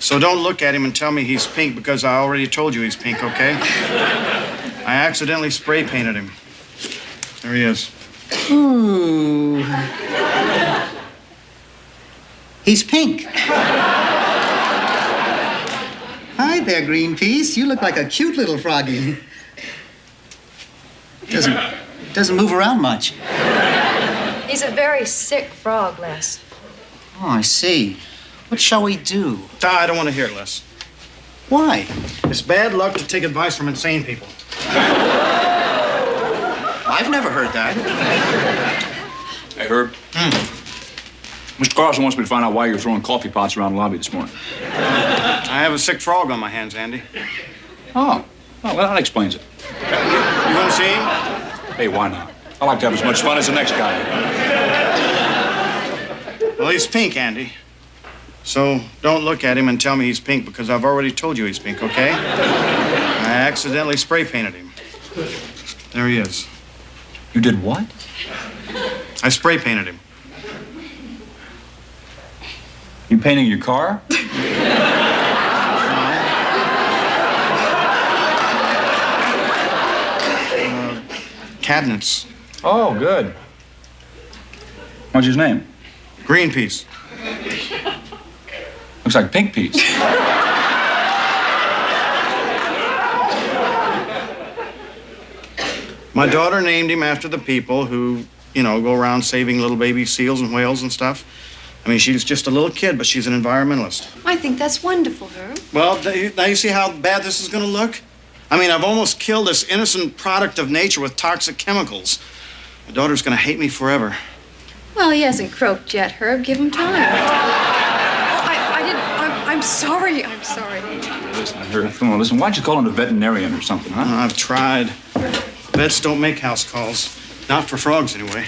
So don't look at him and tell me he's pink because I already told you he's pink, okay? I accidentally spray painted him. There he is. Ooh. He's pink. Hi there, Greenpeace. You look like a cute little froggy. Doesn't move around much. He's a very sick frog, Les. Oh, I see. What shall we do? I don't want to hear it, Les. Why? It's bad luck to take advice from insane people. I've never heard that. Hey, Herb. Mr. Carlson wants me to find out why you're throwing coffee pots around the lobby this morning. I have a sick frog on my hands, Andy. Oh, well, that explains it. You want to see him? Hey, why not? I like to have as much fun as the next guy. Well, he's pink, Andy. So don't look at him and tell me he's pink because I've already told you he's pink, okay? I accidentally spray painted him. There he is. You did what? I spray painted him. You painting your car? Cabinets. Oh, good. What's his name? Greenpeace. Looks like pink peas. My daughter named him after the people who, go around saving little baby seals and whales and stuff. I mean, she's just a little kid, but she's an environmentalist. I think that's wonderful, Herb. Well, now you see how bad this is going to look? I mean, I've almost killed this innocent product of nature with toxic chemicals. My daughter's going to hate me forever. Well, he hasn't croaked yet, Herb. Give him time. I didn't. I'm sorry. I'm sorry. Listen, Herb, come on, listen. Why don't you call him a veterinarian or something, huh? I've tried. Vets don't make house calls. Not for frogs, anyway.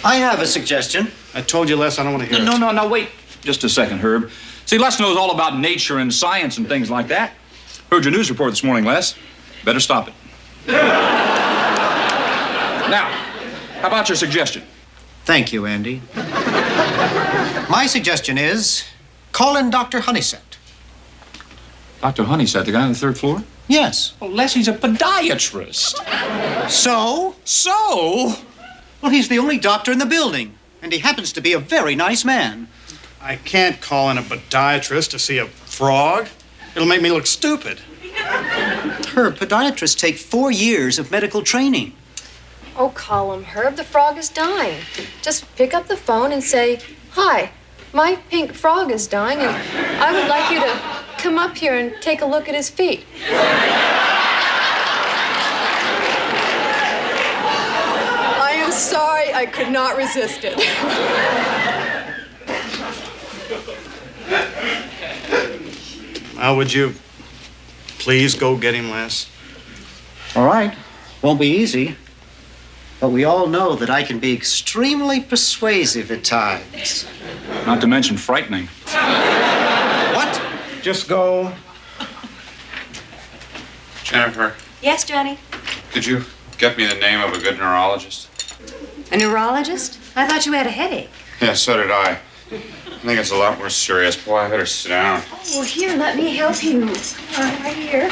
I have a suggestion. I told you, Les, I don't want to hear it. No, wait. Just a second, Herb. See, Les knows all about nature and science and things like that. Heard your news report this morning, Les. Better stop it. Now, how about your suggestion? Thank you, Andy. My suggestion is call in Dr. Honeysett. Dr. Honeysett, the guy on the third floor? Yes. Oh, Les, he's a podiatrist. So? Well, he's the only doctor in the building, and he happens to be a very nice man. I can't call in a podiatrist to see a frog. It'll make me look stupid. Herb, podiatrists take 4 years of medical training. Oh, call him, Herb. The frog is dying. Just pick up the phone and say, "Hi, my pink frog is dying, and I would like you to come up here and take a look at his feet." I am sorry. I could not resist it. Would you please go get him, Les? All right. Won't be easy. But we all know that I can be extremely persuasive at times. Not to mention frightening. What? Just go. Jennifer, Yes, Johnny? could you get me the name of a good neurologist? A neurologist? I thought you had a headache. Yeah, so did I. I think it's a lot more serious. Boy, I better sit down. Oh, here, let me help you. Right here.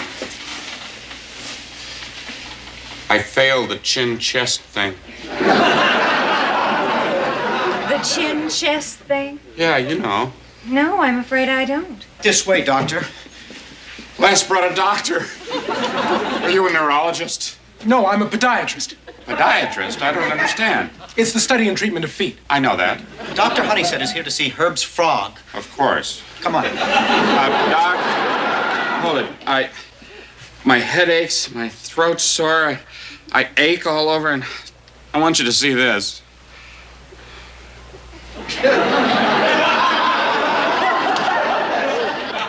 I failed the chin-chest thing. The chin-chest thing? Yeah, you know. No, I'm afraid I don't. This way, doctor. Les brought a doctor. Are you a neurologist? No, I'm a podiatrist. Podiatrist? I don't understand. It's the study and treatment of feet. I know that. Dr. Honeysett is here to see Herb's frog. Of course. Come on. Doc, hold it. My head aches, my throat's sore, I ache all over, and I want you to see this.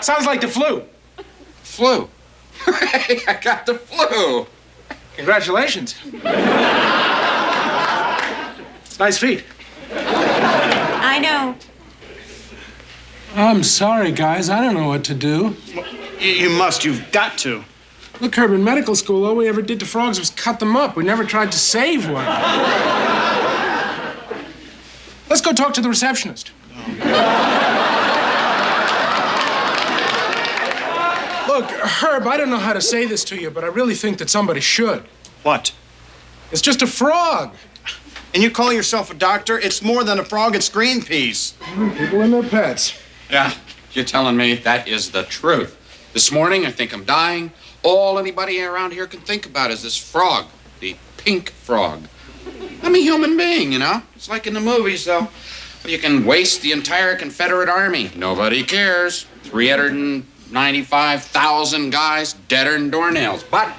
Sounds like the flu. Flu? Hey, I got the flu. Congratulations. Nice feet. I know. I'm sorry, guys. I don't know what to do. You must. You've got to. Look, Herb, in medical school, all we ever did to frogs was cut them up. We never tried to save one. Let's go talk to the receptionist. Oh. Look, Herb, I don't know how to say this to you, but I really think that somebody should. What? It's just a frog. And you call yourself a doctor? It's more than a frog, it's Greenpeace. People and their pets. Yeah, you're telling me that is the truth. This morning, I think I'm dying. All anybody around here can think about is this frog, the pink frog. I'm a human being, you know? It's like in the movies, though. You can waste the entire Confederate Army. Nobody cares. 395,000 guys deader than doornails. But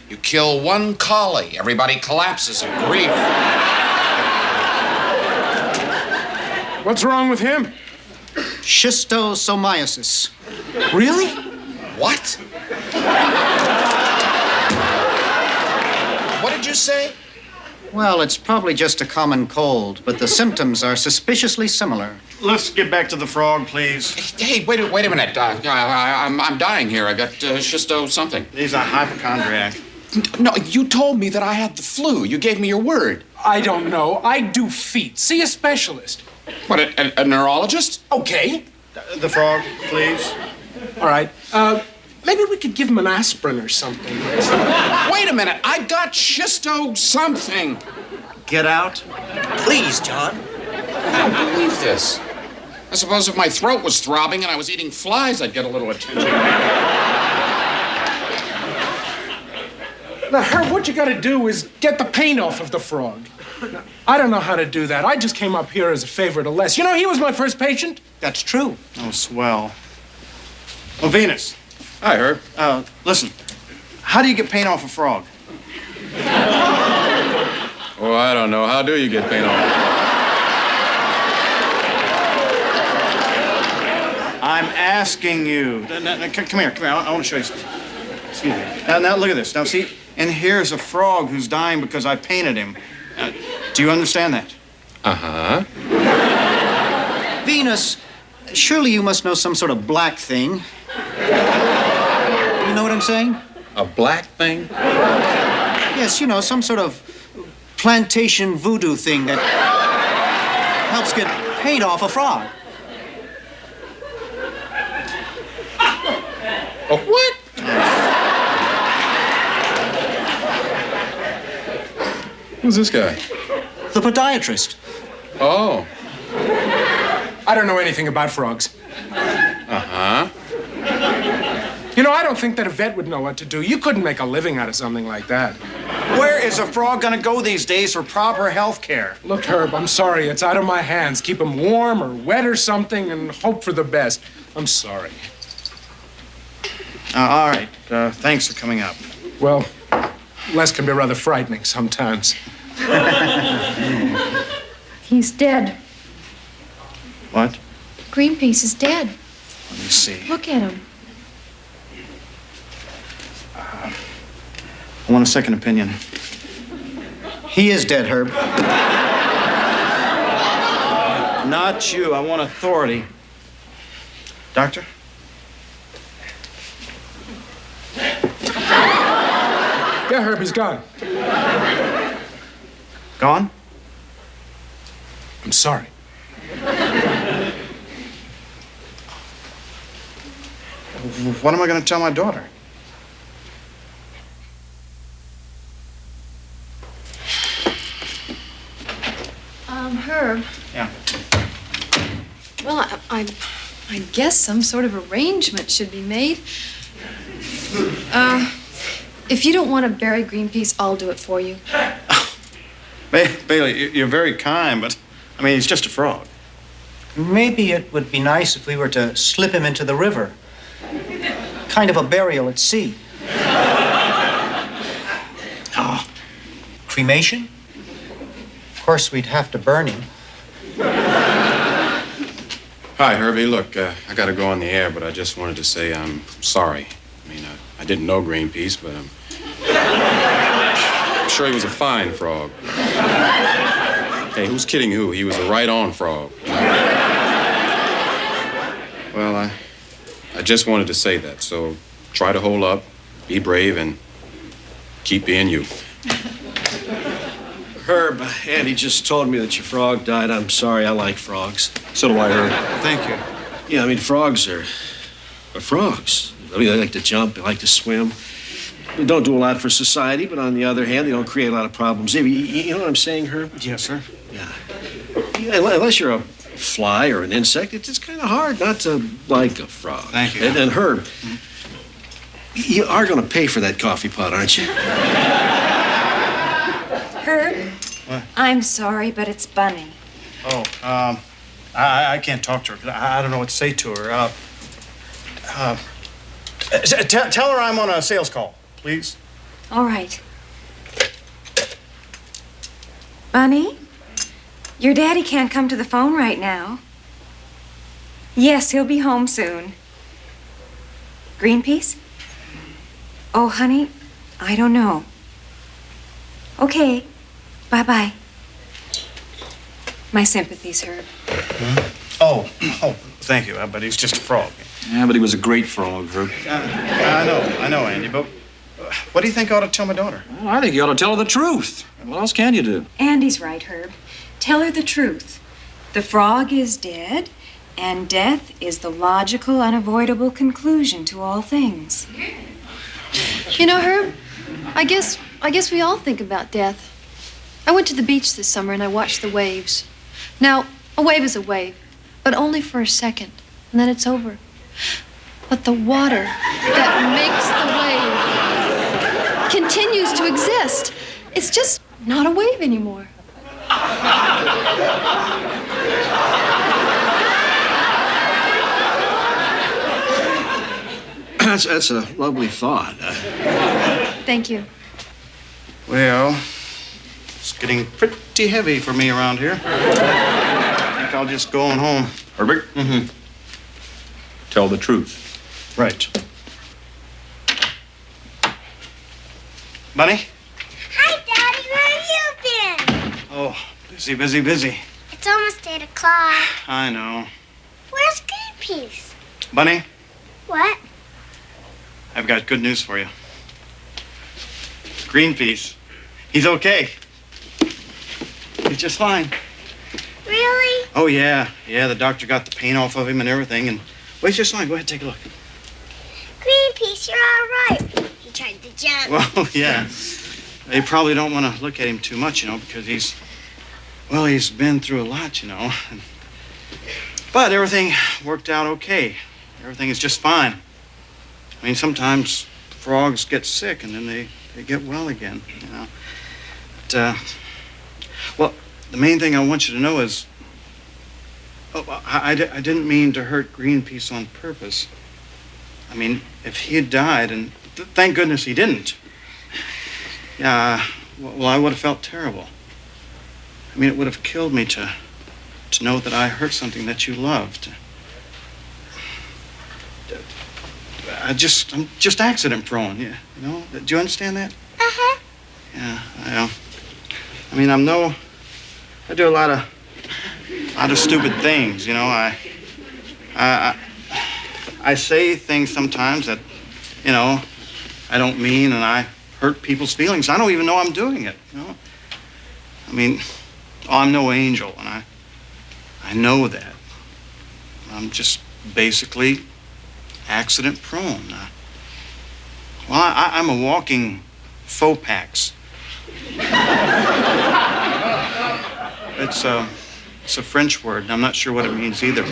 you kill one collie, everybody collapses in grief. What's wrong with him? Schistosomiasis. Really? What? What did you say? Well, it's probably just a common cold, but the symptoms are suspiciously similar. Let's get back to the frog, please. Hey, wait a minute. I'm dying here. I got schisto something. He's a hypochondriac. No, you told me that I had the flu. You gave me your word. I don't know. I do feet. See a specialist. What, a neurologist? Okay. The frog, please. All right. Maybe we could give him an aspirin or something. Wait a minute. I got schisto something. Get out. Please, John. I don't believe this. I suppose if my throat was throbbing and I was eating flies, I'd get a little attention. Now, Herb, what you gotta do is get the paint off of the frog. Now, I don't know how to do that. I just came up here as a favor to Les. You know, he was my first patient. That's true. Oh, swell. Oh, Venus. Hi, Herb. Listen. How do you get paint off a frog? Oh, I don't know. How do you get paint off? I'm asking you. Come here. I want to show you something. Excuse me. Now, look at this. Now, see, and here's a frog who's dying because I painted him. Do you understand that? Uh-huh. Venus, surely you must know some sort of black thing. You know what I'm saying? A black thing? Yes, you know, some sort of plantation voodoo thing that helps get paint off a frog. A what? Who's this guy? The podiatrist. Oh. I don't know anything about frogs. Uh-huh. You know, I don't think that a vet would know what to do. You couldn't make a living out of something like that. Where is a frog gonna go these days for proper health care? Look, Herb, I'm sorry. It's out of my hands. Keep him warm or wet or something and hope for the best. I'm sorry. All right. Thanks for coming up. Well, Les can be rather frightening sometimes. He's dead. What? Greenpeace is dead. Let me see. Look at him. I want a second opinion. He is dead, Herb. Not you. I want authority. Doctor? Yeah, Herb, he's gone. Gone? I'm sorry. What am I going to tell my daughter? Herb. Yeah. Well, I guess some sort of arrangement should be made. If you don't want to bury Greenpeace, I'll do it for you. Bailey, you're very kind, but, I mean, he's just a frog. Maybe it would be nice if we were to slip him into the river. Kind of a burial at sea. Oh, cremation? Of course, we'd have to burn him. Hi, Herbie. Look, I gotta go on the air, but I just wanted to say I'm sorry. I mean, I didn't know Greenpeace, but I'm sure he was a fine frog. Hey, who's kidding who? He was a right-on frog. Well, I just wanted to say that, so try to hold up, be brave, and keep being you. Herb, Andy just told me that your frog died. I'm sorry, I like frogs. So do I, Herb. Thank you. Yeah, I mean, frogs are frogs. I mean, they like to jump, they like to swim. They don't do a lot for society, but on the other hand, they don't create a lot of problems. You know what I'm saying, Herb? Yes, sir. Yeah, unless you're a fly or an insect, it's kind of hard not to like a frog. Thank you. And Herb, you are going to pay for that coffee pot, aren't you? Herb? What? I'm sorry, but it's Bunny. Oh, I can't talk to her. I don't know what to say to her. Tell her I'm on a sales call, please. All right. Bunny? Your daddy can't come to the phone right now. Yes, he'll be home soon. Greenpeace? Oh, honey, I don't know. Okay, bye-bye. My sympathies, Herb. Oh, thank you. But he's just a frog. Yeah, but he was a great frog, Herb. I know, Andy, but what do you think I ought to tell my daughter? Well, I think you ought to tell her the truth. What else can you do? Andy's right, Herb. Tell her the truth. The frog is dead, and death is the logical, unavoidable conclusion to all things. You know, Herb, I guess we all think about death. I went to the beach this summer and I watched the waves. Now, a wave is a wave, but only for a second, and then it's over. But the water that makes the wave continues to exist. It's just not a wave anymore. That's a lovely thought. Thank you. Well, it's getting pretty heavy for me around here. I think I'll just go on home. Herbert? Mm-hmm. Tell the truth. Right. Bunny? Hi, Daddy. Where have you been? Oh, busy. It's almost 8 o'clock. I know. Where's Greenpeace? Bunny, What? I've got good news for you. Greenpeace, he's okay. He's just fine. Really? Oh, yeah. Yeah, the doctor got the pain off of him and everything, and well, he's just fine. Go ahead, take a look. Greenpeace, you're all right. He tried to jump. Well, yeah. They probably don't want to look at him too much, because he's been through a lot, But everything worked out okay. Everything is just fine. I mean, sometimes frogs get sick and then they get well again, But, well, the main thing I want you to know is, I didn't mean to hurt Greenpeace on purpose. I mean, if he had died, and thank goodness he didn't, yeah, well, I would have felt terrible. I mean, it would have killed me to know that I hurt something that you loved. I'm just accident prone, Do you understand that? Uh-huh. Yeah, I know. I mean, I do a lot of stupid things, I say things sometimes that, I don't mean, and I hurt people's feelings. I don't even know I'm doing it, I mean, I'm no angel, and I know that. I'm just basically accident prone. Well, I'm a walking faux pax. It's a French word, and I'm not sure what it means either, but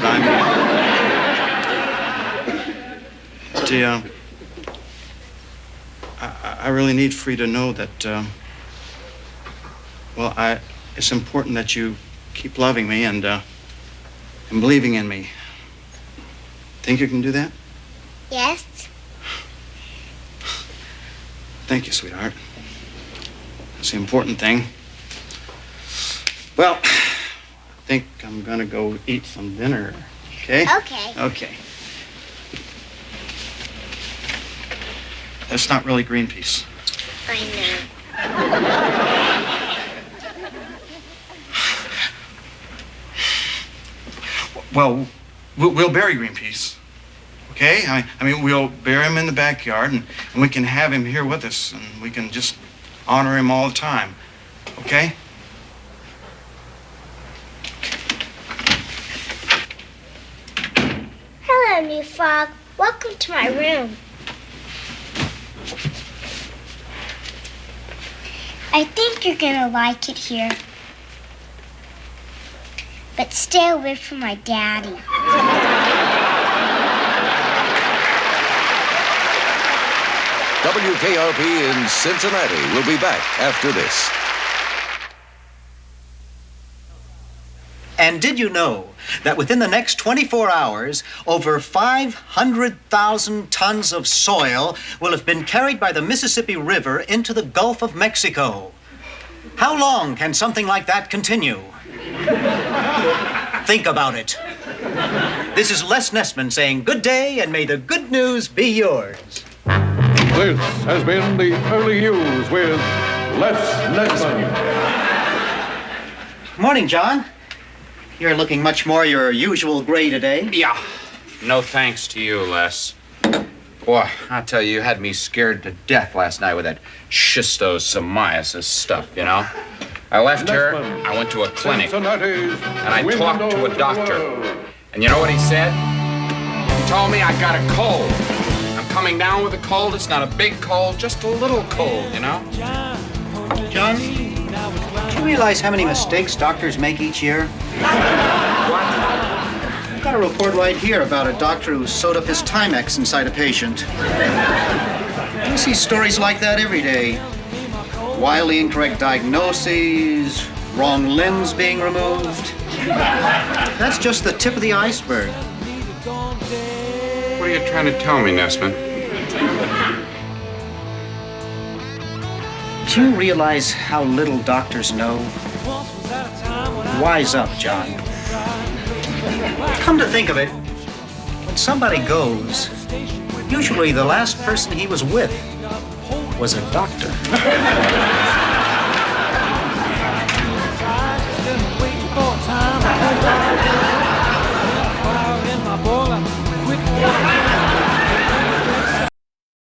I really need for you to know that, it's important that you keep loving me and believing in me. Think you can do that? Yes. Thank you, sweetheart. That's the important thing. Well, I think I'm gonna go eat some dinner, okay? Okay. Okay. That's not really Greenpeace. I know. Well, we'll bury Greenpeace, okay? I mean, we'll bury him in the backyard, and we can have him here with us, and we can just honor him all the time, okay? Hello, new frog. Welcome to my room. I think you're gonna like it here. But stay away from my daddy. WKRP in Cincinnati will be back after this. And did you know that within the next 24 hours, over 500,000 tons of soil will have been carried by the Mississippi River into the Gulf of Mexico? How long can something like that continue? Think about it. This is Les Nessman saying good day, and may the good news be yours. This has been the early news with Les Nessman. Morning, John. You're looking much more your usual gray today. Yeah. No thanks to you, Les. Boy, I tell you had me scared to death last night with that schistosomiasis stuff, you know? I left here, I went to a clinic, and I talked to a doctor. And you know what he said? He told me I got a cold. I'm coming down with a cold. It's not a big cold, just a little cold, you know? John, do you realize how many mistakes doctors make each year? I've got a report right here about a doctor who sewed up his Timex inside a patient. You see stories like that every day. Wildly incorrect diagnoses, wrong limbs being removed. That's just the tip of the iceberg. What are you trying to tell me, Nessman? Do you realize how little doctors know? Wise up, John. Come to think of it, when somebody goes, usually the last person he was with was a doctor.